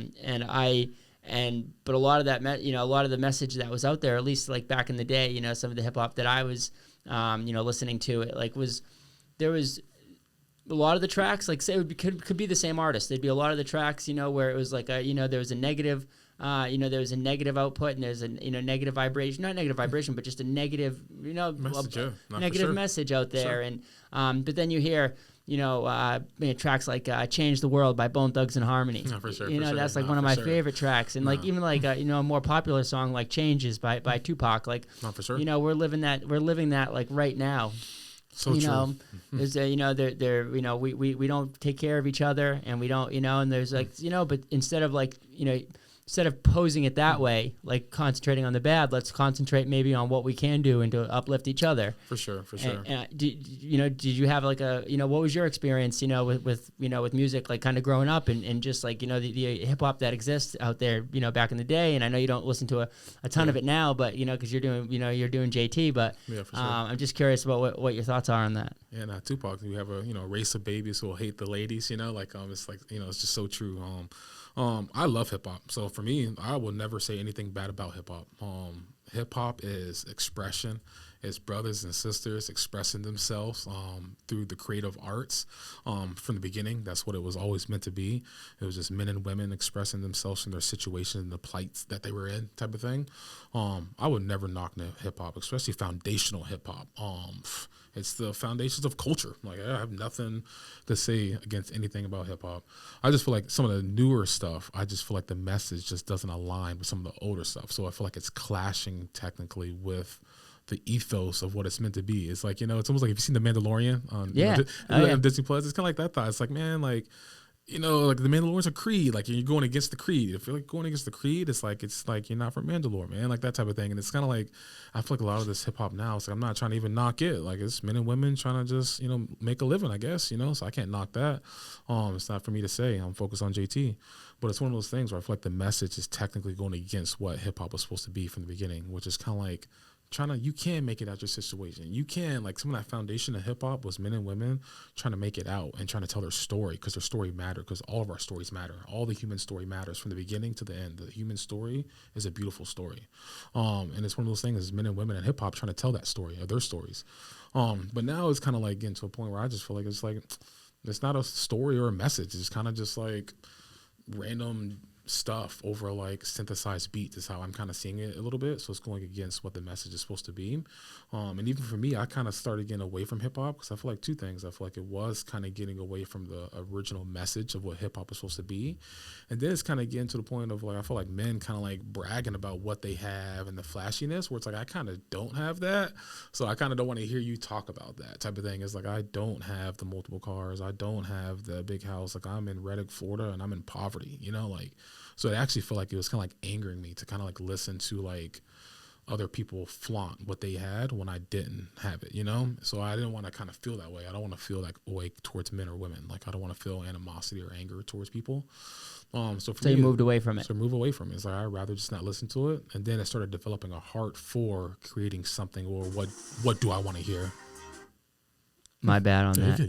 a lot of that, a lot of the message that was out there, at least like back in the day, you know, some of the hip hop that I was, you know, listening to, it like there was a lot of the tracks, like say it could be the same artist. There'd be a lot of the tracks, you know, where it was like you know, there was a negative, there was a negative output and there's a, you know, negative vibration, not negative vibration, but just a negative, you know, negative message out there. Sure. And but then you hear, you know, tracks like "Change the World" by Bone Thugs and Harmony. No, for sure, you know, that's like one of my favorite tracks. And like even like you know, a more popular song like "Changes" by Tupac. Like, not for sure. You know, we're living that like right now. So you true. know, there's you know, they're you know, we don't take care of each other, and we don't, you know, and there's like, you know, but instead of like, you know, instead of posing it that way, like concentrating on the bad, let's concentrate maybe on what we can do and to uplift each other. For sure. And did you have like a, you know, what was your experience, you know, with you know, with music, like kind of growing up and just like, you know, the hip hop that exists out there, you know, back in the day? And I know you don't listen to a ton of it now, but you know, because you're doing JT, but yeah, for sure. I'm just curious about what your thoughts are on that. Yeah, Tupac, we have a, you know, race of babies who will hate the ladies, you know, like it's like, you know, it's just so true. I love hip hop. So for me, I will never say anything bad about hip hop. Hip hop is expression. It's brothers and sisters expressing themselves through the creative arts. From the beginning, that's what it was always meant to be. It was just men and women expressing themselves in their situation and the plights that they were in, type of thing. I would never knock hip hop, especially foundational hip hop. It's the foundations of culture. Like, I have nothing to say against anything about hip hop. I just feel like some of the newer stuff, I just feel like the message just doesn't align with some of the older stuff. So I feel like it's clashing technically with the ethos of what it's meant to be. It's like, you know, it's almost like, if you've seen The Mandalorian on Disney Plus, it's kind of like that thought. It's like, man, like, you know, like the Mandalorian's a creed. Like, you're going against the creed. If you're like going against the creed, it's like you're not from Mandalore, man. Like that type of thing. And it's kind of like, I feel like a lot of this hip hop now, it's like, I'm not trying to even knock it. Like, it's men and women trying to just, you know, make a living, I guess, you know. So I can't knock that. It's not for me to say. I'm focused on JT. But it's one of those things where I feel like the message is technically going against what hip hop was supposed to be from the beginning, which is kind of like, you can make it out your situation. You can, like, some of that foundation of hip hop was men and women trying to make it out and trying to tell their story, because their story mattered, because all of our stories matter. All the human story matters from the beginning to the end. The human story is a beautiful story. And it's one of those things, is men and women in hip hop trying to tell that story, or their stories. But now it's kind of like getting to a point where I just feel like it's not a story or a message. It's kind of just like random stuff over like synthesized beats is how I'm kind of seeing it a little bit. So it's going against what the message is supposed to be. And even for me, I kind of started getting away from hip hop, because I feel like two things. I feel like it was kind of getting away from the original message of what hip hop is supposed to be. And then it's kind of getting to the point of like, I feel like men kind of like bragging about what they have and the flashiness, where it's like, I kind of don't have that. So I kind of don't want to hear you talk about that type of thing. It's like, I don't have the multiple cars. I don't have the big house. Like, I'm in Reddick, Florida, and I'm in poverty, you know, like. So it actually felt like it was kind of like angering me to kind of like listen to like other people flaunt what they had when I didn't have it, you know? So I didn't want to kind of feel that way. I don't want to feel like way towards men or women. Like, I don't want to feel animosity or anger towards people. So you moved away from it. So move away from it. It's like, I'd rather just not listen to it. And then I started developing a heart for creating something, or what do I want to hear? My bad on that.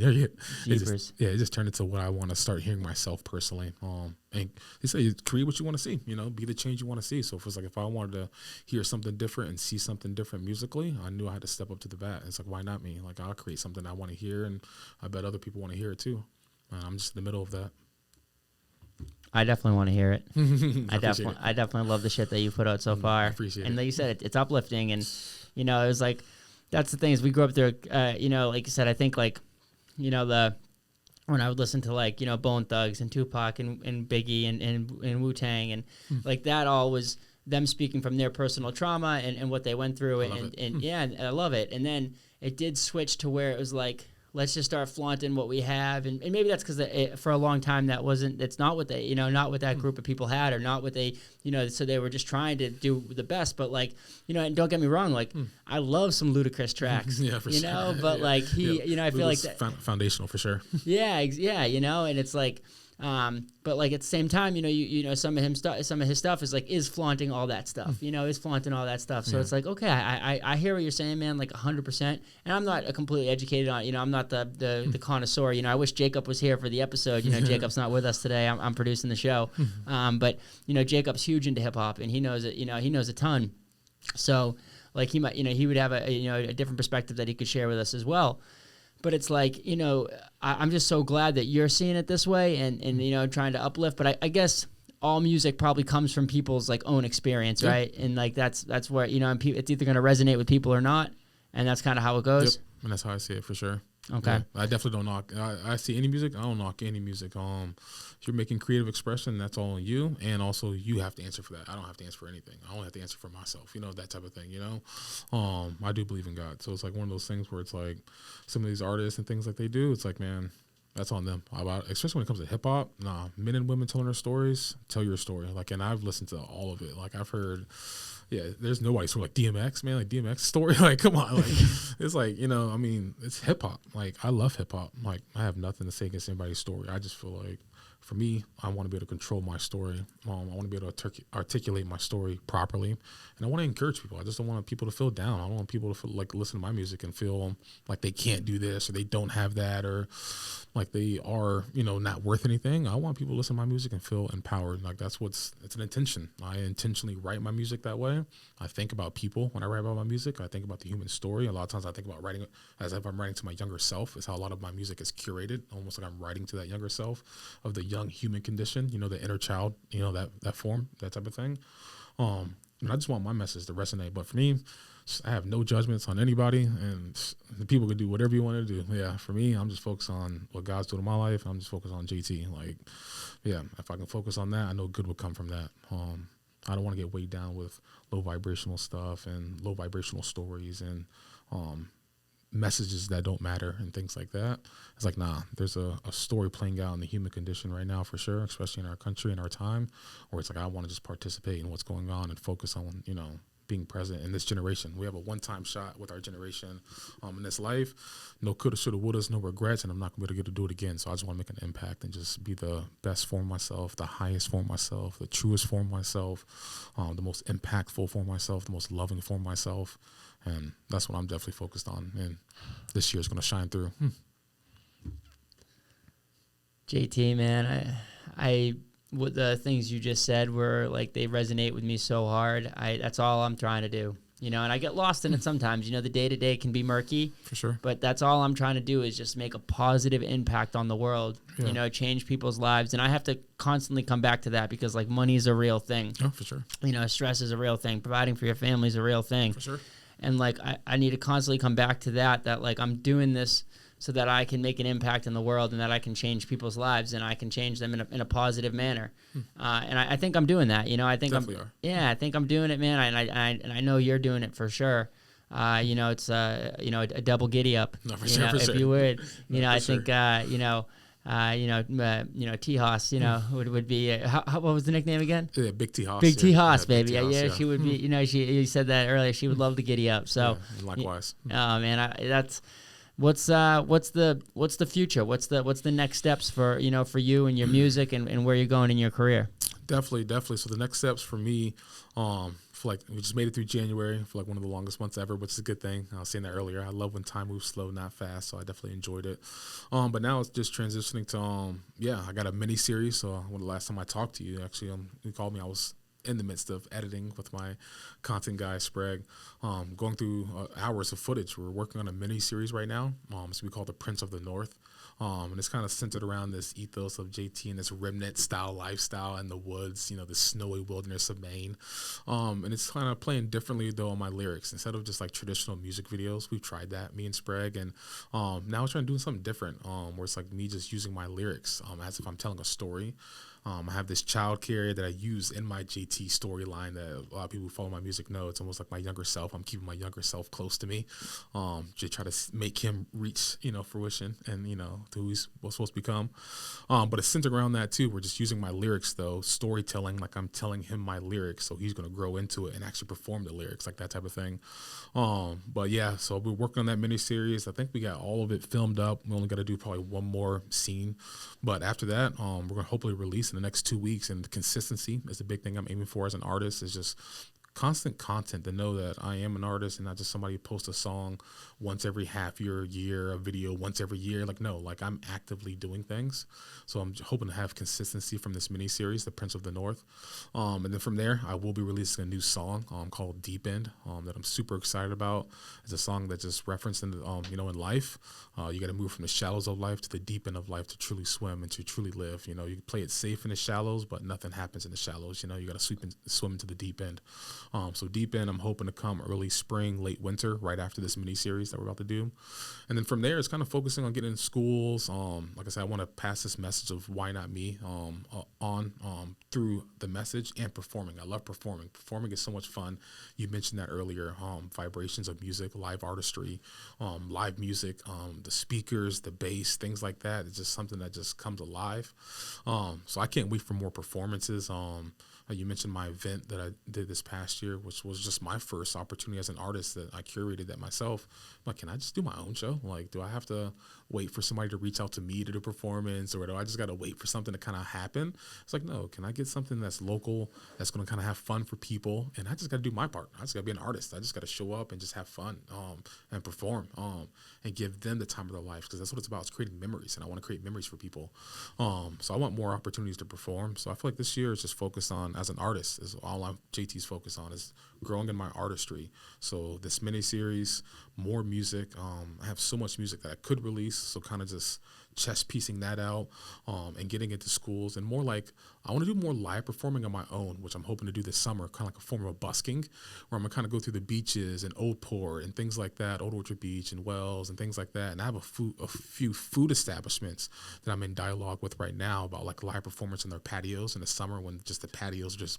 It just turned into what I want to start hearing myself personally. And they say, create what you want to see, you know, be the change you want to see. So if I wanted to hear something different and see something different musically, I knew I had to step up to the bat. It's like, why not me? Like, I'll create something I want to hear, and I bet other people want to hear it too. I'm just in the middle of that. I definitely want to hear it. I definitely love the shit that you put out so far. I appreciate it. And like you said, it's uplifting, and you know, it was like, that's the thing, is we grew up there, you know, like you said, I think like, you know, when I would listen to like, you know, Bone Thugs and Tupac and Biggie and Wu-Tang, and like that all was them speaking from their personal trauma and what they went through. And I love it. And then it did switch to where it was like, let's just start flaunting what we have. And maybe that's because for a long time it's not what they, you know, not what that group of people had, or not what they, you know, so they were just trying to do the best. But like, you know, and don't get me wrong, like I love some Ludacris tracks, yeah, for you know, but like you know, I feel like that foundational for sure. yeah, you know, and it's like, But like at the same time, you know, some of his stuff is flaunting all that stuff. You know, is flaunting all that stuff. So it's like, okay, I hear what you're saying, man, like 100%. And I'm not completely educated on, I'm not the connoisseur. You know, I wish Jacob was here for the episode. You know, Jacob's not with us today. I'm producing the show. But you know, Jacob's huge into hip hop, and he knows it. You know, he knows a ton. So like he might, he would have a different perspective that he could share with us as well. But it's like, I'm just so glad that you're seeing it this way and trying to uplift. But I guess all music probably comes from people's like own experience, right? And like that's where, it's either going to resonate with people or not. And that's kind of how it goes. Yep. And that's how I see it for sure. Okay. Yeah, I definitely don't knock. I see any music. I don't knock any music. If you're making creative expression, that's all on you. And also, you have to answer for that. I don't have to answer for anything. I only have to answer for myself. That type of thing. I do believe in God, so it's like one of those things where it's like some of these artists and things like they do. It's like, man, that's on them. Especially when it comes to hip hop. Nah, men and women telling their stories. Tell your story. Like, and I've listened to all of it. Like, I've heard. Yeah, there's nobody sort of like DMX, man, like DMX story. Like, come on. Like, it's like, it's hip hop. Like, I love hip hop. Like, I have nothing to say against anybody's story. I just feel like, for me, I want to be able to control my story. I want to be able to articulate my story properly. And I want to encourage people. I just don't want people to feel down. I don't want people to feel like listen to my music and feel like they can't do this or they don't have that or like they are, not worth anything. I want people to listen to my music and feel empowered. Like it's an intention. I intentionally write my music that way. I think about people when I write about my music. I think about the human story. A lot of times I think about writing as if I'm writing to my younger self is how a lot of my music is curated, almost like I'm writing to that younger self of the young human condition, the inner child, that form, that type of thing. And I just want my message to resonate. But for me, I have no judgments on anybody, and the people can do whatever you want to do. Yeah, for me, I'm just focused on what God's doing in my life. I'm just focused on JT. Like, yeah, if I can focus on that, I know good will come from that. I don't want to get weighed down with low vibrational stuff and low vibrational stories and messages that don't matter and things like that. It's like, nah, there's a story playing out in the human condition right now for sure, especially in our country and our time, where it's like I want to just participate in what's going on and focus on, being present in this generation. We have a one-time shot with our generation in this life. No coulda, shoulda, wouldas, no regrets, and I'm not going to be able to do it again. So I just want to make an impact and just be the best form of myself, the highest form of myself, the truest form of myself, the most impactful form of myself, the most loving form of myself. And that's what I'm definitely focused on. And this year is going to shine through. JT, man, I what the things you just said were like they resonate with me so hard. That's all I'm trying to do, and I get lost in it sometimes. The day-to-day can be murky for sure, but that's all I'm trying to do is just make a positive impact on the world. Change people's lives, and I have to constantly come back to that because like money is a real thing. Oh, for sure. Stress is a real thing. Providing for your family is a real thing. For sure. And like I need to constantly come back to that like I'm doing this so that I can make an impact in the world and that I can change people's lives and I can change them in a positive manner. And I think I'm doing that. I think I think I'm doing it, man. And I know you're doing it for sure. It's a double giddy up. No, for sure, if you would. I think T Haus, would be what was the nickname again? Yeah, Big T Haus. Big T Haus, baby. T Haus, yeah, she would be. You said that earlier. She would love the giddy up. So likewise. Oh man, that's. What's the future? What's the next steps for you and your music and where you're going in your career? Definitely. So the next steps for me, for like we just made it through January for like one of the longest months ever, which is a good thing. I was saying that earlier. I love when time moves slow, not fast. So I definitely enjoyed it. But now it's just transitioning to I got a mini series. So when the last time I talked to you, actually, you called me. I was in the midst of editing with my content guy Sprague, going through hours of footage. We're working on a mini series right now, so we call it The Prince of the North, and it's kind of centered around this ethos of JT and this remnant style lifestyle in the woods, the snowy wilderness of Maine, and it's kind of playing differently though on my lyrics. Instead of just like traditional music videos, we've tried that, me and Sprague, and now we're trying to do something different, where it's like me just using my lyrics as if I'm telling a story. I have this child carrier that I use in my JT storyline that a lot of people who follow my music know. It's almost like my younger self. I'm keeping my younger self close to me, to try to make him reach, fruition and, to who he's supposed to become. But it's centered around that too. We're just using my lyrics though, storytelling, like I'm telling him my lyrics. So he's going to grow into it and actually perform the lyrics, like that type of thing. But yeah, so we're working on that miniseries. I think we got all of it filmed up. We only got to do probably one more scene. But after that, we're going to hopefully release in the next 2 weeks. And the consistency is the big thing I'm aiming for as an artist, is just constant content, to know that I am an artist and not just somebody who posts a song once every half year, a video once every year. Like, no, like I'm actively doing things. So I'm hoping to have consistency from this mini series, The Prince of the North. And then from there, I will be releasing a new song called Deep End that I'm super excited about. It's a song that just referenced in, in life. You got to move from the shallows of life to the deep end of life to truly swim and to truly live. You can play it safe in the shallows, but nothing happens in the shallows. You got to swim into the deep end. So Deep End, I'm hoping to come early spring, late winter, right after this mini series that we're about to do. And then from there, it's kind of focusing on getting in schools. Like I said, I want to pass this message of why not me on through the message and performing. I love performing. Performing is so much fun. You mentioned that earlier. Vibrations of music, live artistry, live music, the speakers, the bass, things like that. It's just something that just comes alive. So I can't wait for more performances. You mentioned my event that I did this past year, which was just my first opportunity as an artist that I curated that myself. Like, can I just do my own show? Like, do I have to wait for somebody to reach out to me to do a performance, or do I just got to wait for something to kind of happen? It's like, no, can I get something that's local, that's going to kind of have fun for people? And I just got to do my part. I just got to be an artist. I just got to show up and just have fun and perform and give them the time of their life, because that's what it's about. It's creating memories, and I want to create memories for people. So I want more opportunities to perform. So I feel like this year is just focused on, as an artist, is all JT's focused on, is growing in my artistry. So this mini series, more music. I have so much music that I could release. So kind of just chess piecing that out and getting into schools, and more like I want to do more live performing on my own, which I'm hoping to do this summer, kind of like a form of busking, where I'm going to kind of go through the beaches and Old Port and things like that, Old Orchard Beach and Wells and things like that. And I have a few food establishments that I'm in dialogue with right now about like live performance in their patios in the summer, when just the patios are just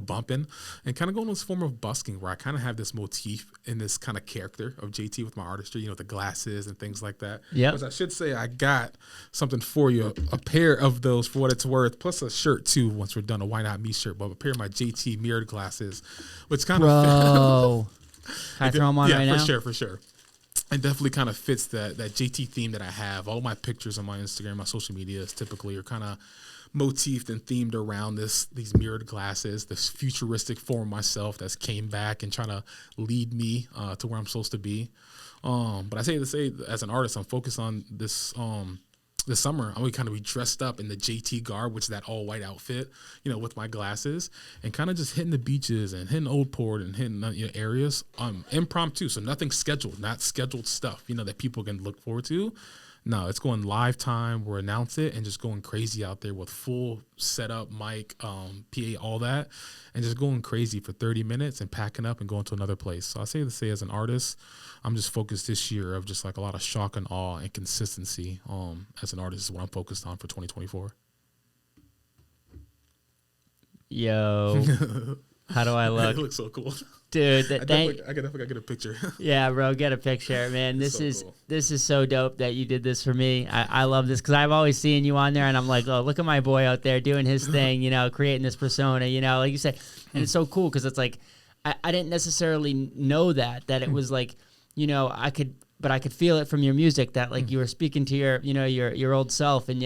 bumping, and kind of going on this form of busking, where I kind of have this motif in this kind of character of JT with my artistry, the glasses and things like that. Yeah. Because I should say I got something for you, a pair of those for what it's worth, plus a shirt too once we're done, a Why Not Me shirt, but a pair of my JT mirrored glasses, which kind of can I throw them on right now? For sure. It definitely kind of fits that JT theme that I have. All my pictures on my Instagram, my social medias typically are kind of motifed and themed around these mirrored glasses, this futuristic form of myself that's came back and trying to lead me to where I'm supposed to be. But I say to say, as an artist, I'm focused on this summer. I'm going to kind of be dressed up in the JT garb, which is that all white outfit, with my glasses, and kind of just hitting the beaches and hitting Old Port and hitting areas impromptu. So nothing scheduled, not scheduled stuff, that people can look forward to. No, it's going live time. We'll announce it and just going crazy out there with full setup, mic, PA, all that, and just going crazy for 30 minutes and packing up and going to another place. So I say to say, as an artist, I'm just focused this year of just like a lot of shock and awe and consistency. As an artist is what I'm focused on for 2024. Yo, how do I look? It looks so cool. Dude, I gotta get a picture. Yeah, bro, get a picture, man. This is so dope that you did this for me. I love this, because I've always seen you on there, and I'm like, oh, look at my boy out there doing his thing, creating this persona, like you said. And it's so cool, because it's like I didn't necessarily know that it was like, I could feel it from your music that like you were speaking to your old self, and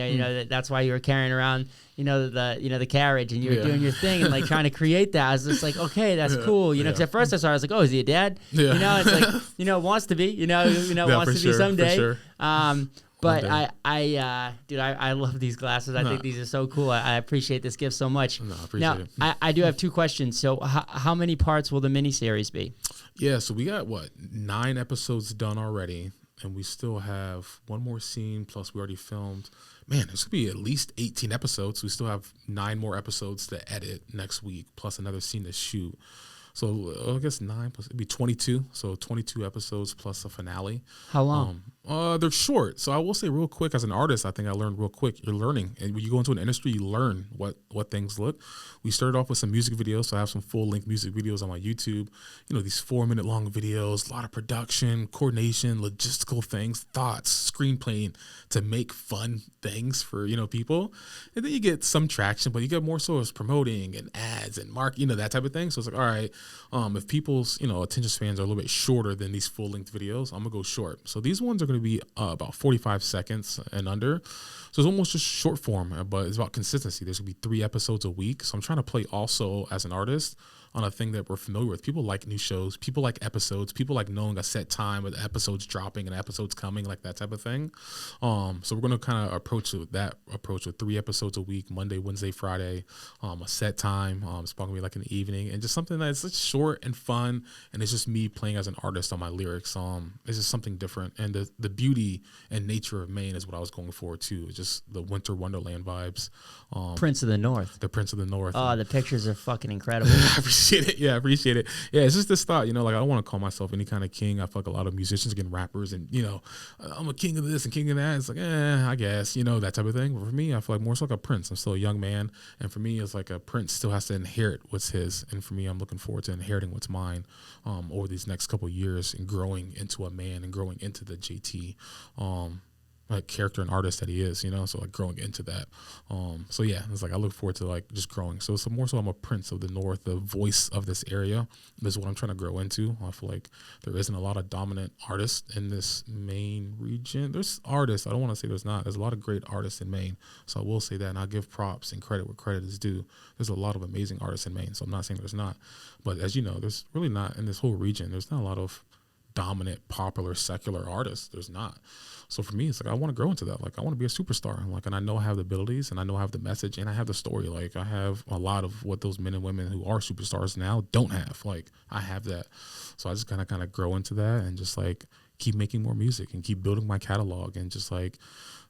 that's why you were carrying around the carriage, and you were doing your thing and like trying to create that. I was just like, okay, that's cool, because at first I saw, I was like, oh, is he a dad? It's like wants to be, wants to be someday. For sure. But I love these glasses. I think these are so cool. I appreciate this gift so much. No, I appreciate it. I do have two questions. So how many parts will the miniseries be? Yeah, so we got 9 episodes done already, and we still have one more scene, plus we already filmed. Man, there's going to be at least 18 episodes. We still have 9 more episodes to edit next week, plus another scene to shoot. So I guess 9 plus, it'd be 22. So 22 episodes plus a finale. How long? They're short. So I will say real quick, as an artist, I think I learned real quick. You're learning. And when you go into an industry, you learn what things look. We started off with some music videos. So I have some full-length music videos on my YouTube. These 4-minute long videos, a lot of production, coordination, logistical things, thoughts, screenplaying to make fun things for, people. And then you get some traction, but you get more so as promoting and ads and that type of thing. So it's like, all right, if people's, attention spans are a little bit shorter than these full-length videos, I'm going to go short. So these ones are going to be about 45 seconds and under. So it's almost just short form, but it's about consistency. There's going to be 3 episodes a week. So I'm trying to play also as an artist on a thing that we're familiar with. People like new shows. People like episodes. People like knowing a set time with episodes dropping and episodes coming, like that type of thing. So we're going to kind of approach it with that approach with 3 episodes a week, Monday, Wednesday, Friday, a set time. It's probably going to be like in the evening, and just something that's just short and fun. And it's just me playing as an artist on my lyrics. It's just something different. And the beauty and nature of Maine is what I was going for too. It's just the winter wonderland vibes. Prince of the North. The Prince of the North. Oh, the pictures are fucking incredible. I appreciate it. Yeah, I appreciate it. Yeah, it's just this thought, like I don't want to call myself any kind of king. I feel like a lot of musicians get rappers and, I'm a king of this and king of that. It's like, I guess, that type of thing. But for me, I feel like more so like a prince. I'm still a young man. And for me, it's like a prince still has to inherit what's his. And for me, I'm looking forward to inheriting what's mine over these next couple of years and growing into a man and growing into the JT. Like character and artist that he is, so like growing into that. So yeah, it's like I look forward to like just growing. So it's more so I'm a prince of the North, the voice of this area. This is what I'm trying to grow into. I feel like there isn't a lot of dominant artists in this Maine region. There's artists. I don't want to say there's not. There's a lot of great artists in Maine. So I will say that, and I'll give props and credit where credit is due. There's a lot of amazing artists in Maine. So I'm not saying there's not. But as you know, there's really not in this whole region. There's not a lot of dominant, popular, secular artists. There's not. So for me, it's like I want to grow into that. Like I want to be a superstar. And I know I have the abilities, and I know I have the message, and I have the story. Like I have a lot of what those men and women who are superstars now don't have. Like I have that. So I just kind of grow into that and just like keep making more music and keep building my catalog and just like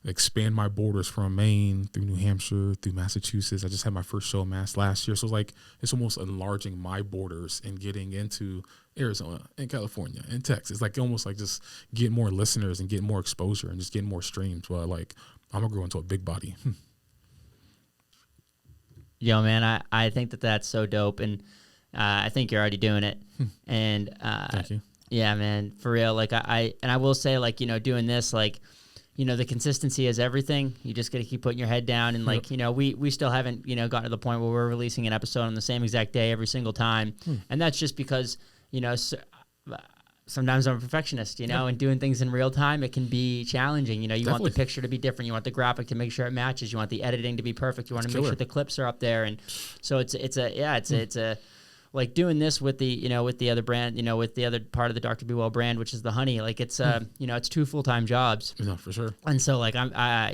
expand my borders from Maine through New Hampshire, through Massachusetts. I just had my first show in Mass last year. So it's like, it's almost enlarging my borders and getting into Arizona and California and Texas. Like almost like just get more listeners and get more exposure and just get more streams. But like, I'm gonna grow into a big body. Yo, man, I think that's so dope. And I think you're already doing it. And Thank you. Yeah, man, for real. Like I will say, like, doing this, like, the consistency is everything. You just got to keep putting your head down. And like, we still haven't, gotten to the point where we're releasing an episode on the same exact day every single time. And that's just because, sometimes I'm a perfectionist, and doing things in real time, it can be challenging. You Definitely. want the picture to be different. You want the graphic to make sure it matches. You want the editing to be perfect. You want to make sure the clips are up there. And so it's a like doing this with the, with the other brand, with the other part of the Dr. BeeWell brand, which is the honey, like it's, it's 2 full-time jobs. No, for sure. And so like, I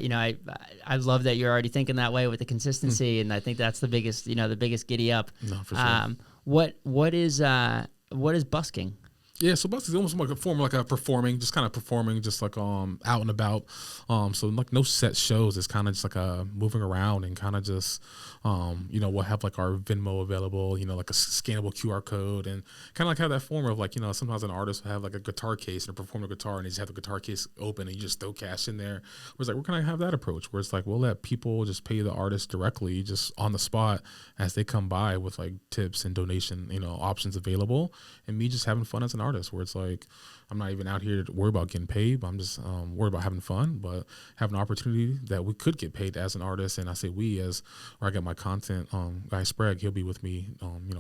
love that you're already thinking that way with the consistency. And I think that's the biggest, the biggest giddy up. No, for sure. What is busking? Yeah, so busking is almost like a form, like a performing, just kind of performing, just like out and about. So like no set shows. It's kind of just like a moving around and kind of just, we'll have like our Venmo available, like a scannable QR code, and kind of like have that form of like, sometimes an artist will have like a guitar case and perform a guitar, and they just have the guitar case open and you just throw cash in there. Where it's like, where can I have that approach? Where it's like, we'll let people just pay the artist directly, just on the spot as they come by with like tips and donation, options available, and me just having fun as an artist. Where it's like I'm not even out here to worry about getting paid, but I'm just worried about having fun, but having an opportunity that we could get paid as an artist. And I say we, as where I get my content, guy Sprague, he'll be with me,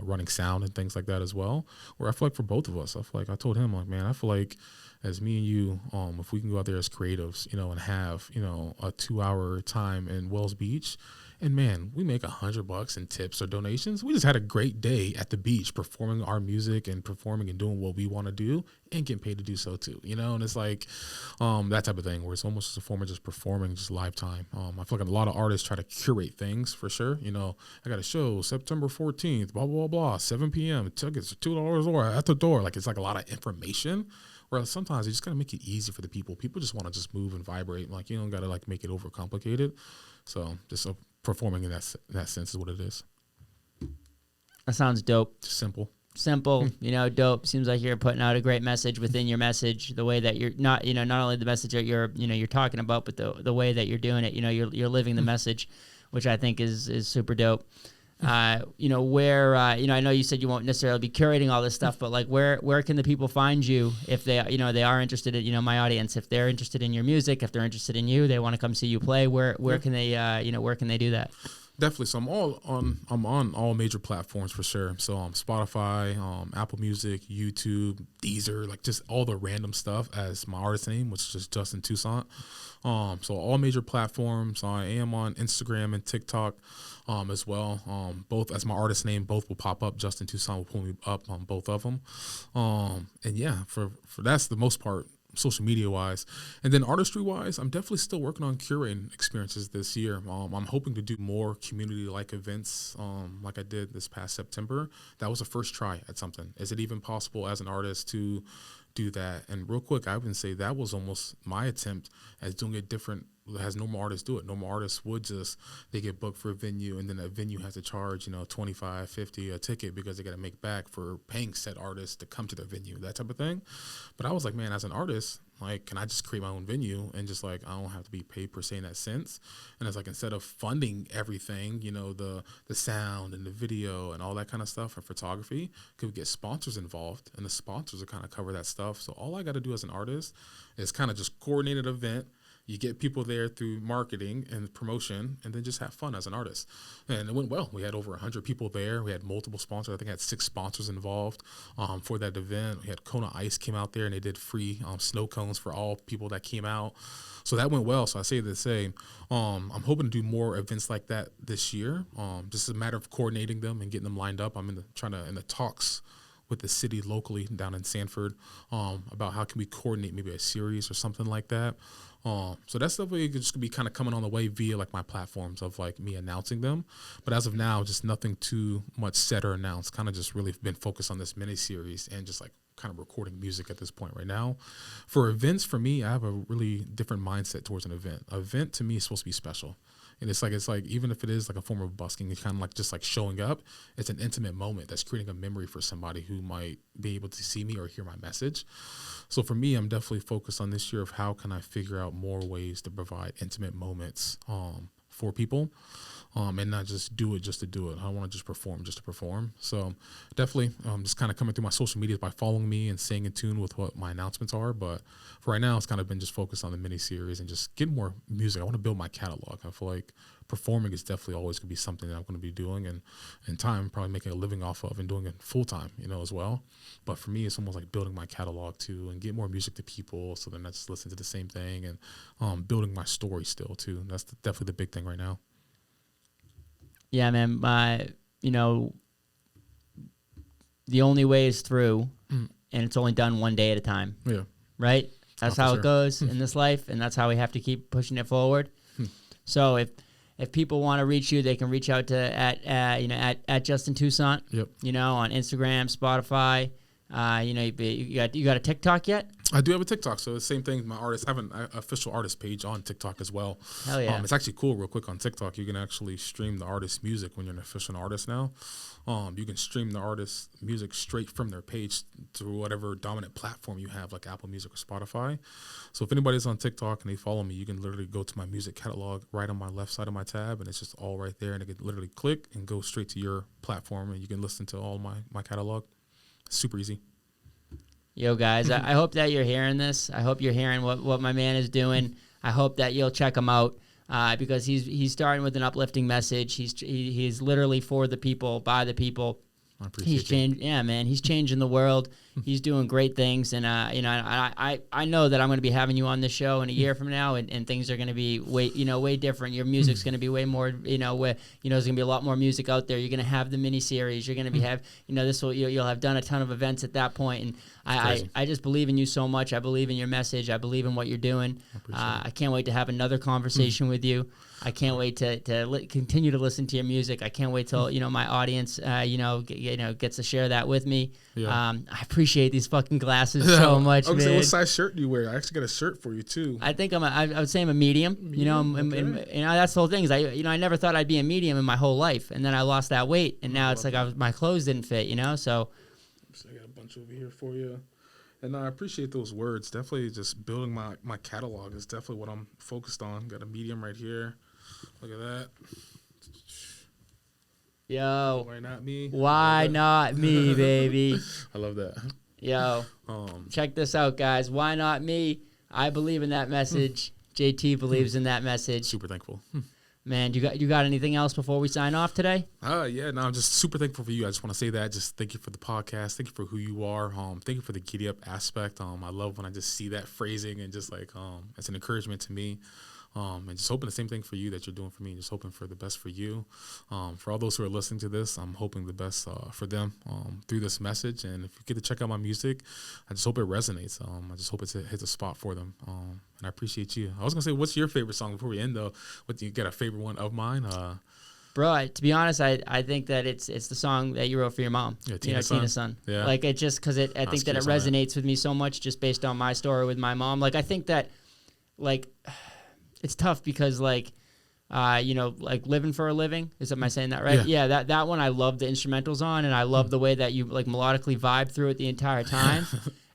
running sound and things like that as well. Where I feel like for both of us, I feel like I told him, like, man, I feel like as me and you, if we can go out there as creatives, and have, a 2-hour time in Wells Beach, and man, we make $100 in tips or donations. We just had a great day at the beach performing our music and performing and doing what we want to do and getting paid to do so too, and it's like that type of thing where it's almost a form of just performing, just live time. I feel like a lot of artists try to curate things for sure. I got a show September 14th, blah, blah, blah, 7 p.m. Tickets are $2 or at the door. Like it's like a lot of information. Whereas sometimes you just gotta make it easy for the people. People just want to just move and vibrate. Like you don't gotta like make it overcomplicated. So just performing in that sense is what it is. That sounds dope. Just simple. simple, dope. Seems like you're putting out a great message within your message. The way that you're not, not only the message that you're talking about, but the way that you're doing it. You're living the message, which I think is super dope. Where I know you said you won't necessarily be curating all this stuff, but like where can the people find you if they they are interested in my audience, if they're interested in your music, if they're interested in you, they want to come see you play, where can they where can they do that? Definitely. So I'm on all major platforms for sure. So Spotify, Apple Music, YouTube, Deezer, like just all the random stuff as my artist name, which is just Justin Toussaint. So all major platforms. I am on Instagram and TikTok as well. Both as my artist name, both will pop up. Justin Toussaint will pull me up on both of them. And yeah, for that's the most part, social media wise. And then artistry wise, I'm definitely still working on curating experiences this year. I'm hoping to do more community like events like I did this past September. That was a first try at something. Is it even possible as an artist to do that? And real quick, I would say that was almost my attempt at doing it different as normal artists do it. Normal artists would they get booked for a venue, and then that venue has to charge, $25, $50 a ticket because they got to make back for paying said artists to come to their venue, that type of thing. But I was like, man, as an artist, like, can I just create my own venue and just like, I don't have to be paid per se in that sense. And it's like, instead of funding everything, the sound and the video and all that kind of stuff and photography, could we get sponsors involved, and the sponsors will kind of cover that stuff. So all I got to do as an artist is kind of just coordinate an event. You get people there through marketing and promotion, and then just have fun as an artist. And it went well. We had over 100 people there. We had multiple sponsors. I think I had 6 sponsors involved for that event. We had Kona Ice came out there, and they did free snow cones for all people that came out. So that went well. So I say to say, I'm hoping to do more events like that this year. Just a matter of coordinating them and getting them lined up. I'm in the talks with the city locally down in Sanford about how can we coordinate maybe a series or something like that. So that's definitely just gonna be kind of coming on the way via like my platforms of like me announcing them. But as of now, just nothing too much set or announced. Kind of just really been focused on this mini series and just like kind of recording music at this point right now. For events, for me, I have a really different mindset towards an event. An event to me is supposed to be special. And it's like even if it is like a form of busking, it's kind of like just like showing up. It's an intimate moment that's creating a memory for somebody who might be able to see me or hear my message. So for me, I'm definitely focused on this year of how can I figure out more ways to provide intimate moments for people. And not just do it just to do it. I don't want to just to perform. So definitely just kind of coming through my social media by following me and staying in tune with what my announcements are. But for right now, it's kind of been just focused on the mini series and just getting more music. I want to build my catalog. I feel like performing is definitely always going to be something that I'm going to be doing, and in time probably making a living off of and doing it full time, as well. But for me, it's almost like building my catalog too and get more music to people so they're not just listening to the same thing, and building my story still too. That's definitely the big thing right now. Yeah, man. The only way is through, and it's only done one day at a time. Yeah. Right? That's how it goes in this life, and that's how we have to keep pushing it forward. So if people want to reach you, they can reach out to at Justin Toussaint. Yep. On Instagram, Spotify. You got a TikTok yet? I do have a TikTok, so the same thing. My artists have an official artist page on TikTok as well. Hell yeah! It's actually cool. Real quick on TikTok, you can actually stream the artist's music when you're an official artist now. You can stream the artist's music straight from their page through whatever dominant platform you have, like Apple Music or Spotify. So if anybody's on TikTok and they follow me, you can literally go to my music catalog right on my left side of my tab, and it's just all right there, and it can literally click and go straight to your platform, and you can listen to all my catalog. It's super easy. Yo, guys, I hope that you're hearing this. I hope you're hearing what my man is doing. I hope that you'll check him out because he's starting with an uplifting message. He's literally for the people, by the people. I appreciate He's changing the world. He's doing great things, and I know that I'm going to be having you on the show in a year from now, and things are going to be way different. Your music's going to be way more, there's going to be a lot more music out there. You're going to have the mini series. You're going to be you'll have done a ton of events at that point, and I just believe in you so much. I believe in your message. I believe in what you're doing. I can't wait to have another conversation with you. I can't wait to continue to listen to your music. I can't wait till my audience gets to share that with me. Yeah. I appreciate these fucking glasses so much, man. Say, what size shirt do you wear? I actually got a shirt for you too. I think I would say I'm a medium. That's the whole thing. Is I never thought I'd be a medium in my whole life, and then I lost that weight, and now it's like my clothes didn't fit. So So I got a bunch over here for you. And I appreciate those words. Definitely just building my catalog is definitely what I'm focused on. Got a medium right here. Look at that. Yo. Why not me? Why not me, baby? I love that. Yo. Check this out, guys. Why not me? I believe in that message. JT believes in that message. Super thankful. Man, you got anything else before we sign off today? Yeah, no, I'm just super thankful for you. I just want to say that. Just thank you for the podcast. Thank you for who you are. Thank you for the giddy up aspect. I love when I just see that phrasing and just like it's an encouragement to me. And just hoping the same thing for you that you're doing for me. Just hoping for the best for you. For all those who are listening to this, I'm hoping the best for them through this message. And if you get to check out my music, I just hope it resonates. I just hope it hits a spot for them. And I appreciate you. I was going to say, what's your favorite song before we end, though? What do you got a favorite one of mine? Bro, to be honest, I think that it's the song that you wrote for your mom. Yeah, Tina Son. Yeah. Like, it just, because I think that it resonates with me so much just based on my story with my mom. Like, I think that, like, it's tough because, like, like living for a living. Am I saying that right? Yeah, that one I love the instrumentals on, and I love the way that you, like, melodically vibe through it the entire time.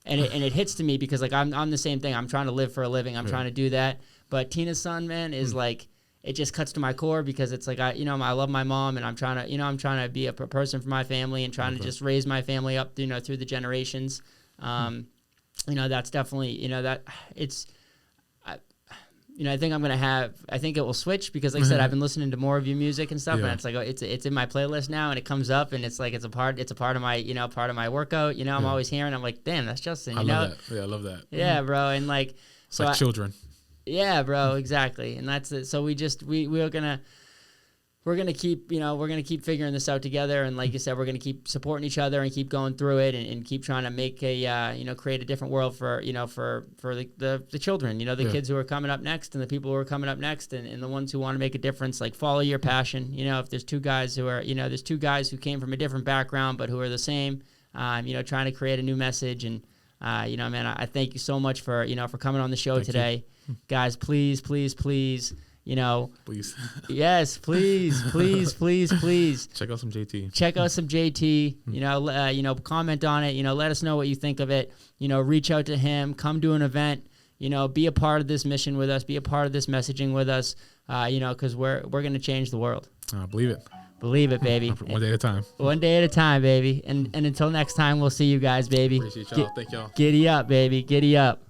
and it hits to me because, like, I'm the same thing. I'm trying to live for a living. I'm trying to do that. But Tina's Son, man, is like, it just cuts to my core because it's like, I love my mom, and I'm trying to be a person for my family and trying to just raise my family up, through the generations. That's definitely, that it's, I think I think it will switch because, like I said, I've been listening to more of your music and stuff, and it's like, it's in my playlist now, and it comes up, and it's like, it's a part of my, part of my workout. I'm always hearing, I'm like, damn, that's Justin. I love that. Yeah, I love that. Yeah, bro, and like, it's like children. Yeah, bro, exactly, and that's it. So we're gonna keep figuring this out together, and like you said, we're gonna keep supporting each other and keep going through it, and keep trying to make create a different world for the children, the kids who are coming up next, and the people who are coming up next, and the ones who want to make a difference. Like, follow your passion. If there's two guys who came from a different background but who are the same, trying to create a new message. And man, I thank you so much for coming on the show today. Guys, please, please, please, please. Yes, please, please, please, please. Check out some JT. Comment on it. Let us know what you think of it. Reach out to him. Come to an event. Be a part of this mission with us. Be a part of this messaging with us. Because we're gonna change the world. Believe it. Believe it, baby. One day at a time. One day at a time, baby. And until next time, we'll see you guys, baby. Appreciate y'all. Thank y'all. Giddy up, baby. Giddy up.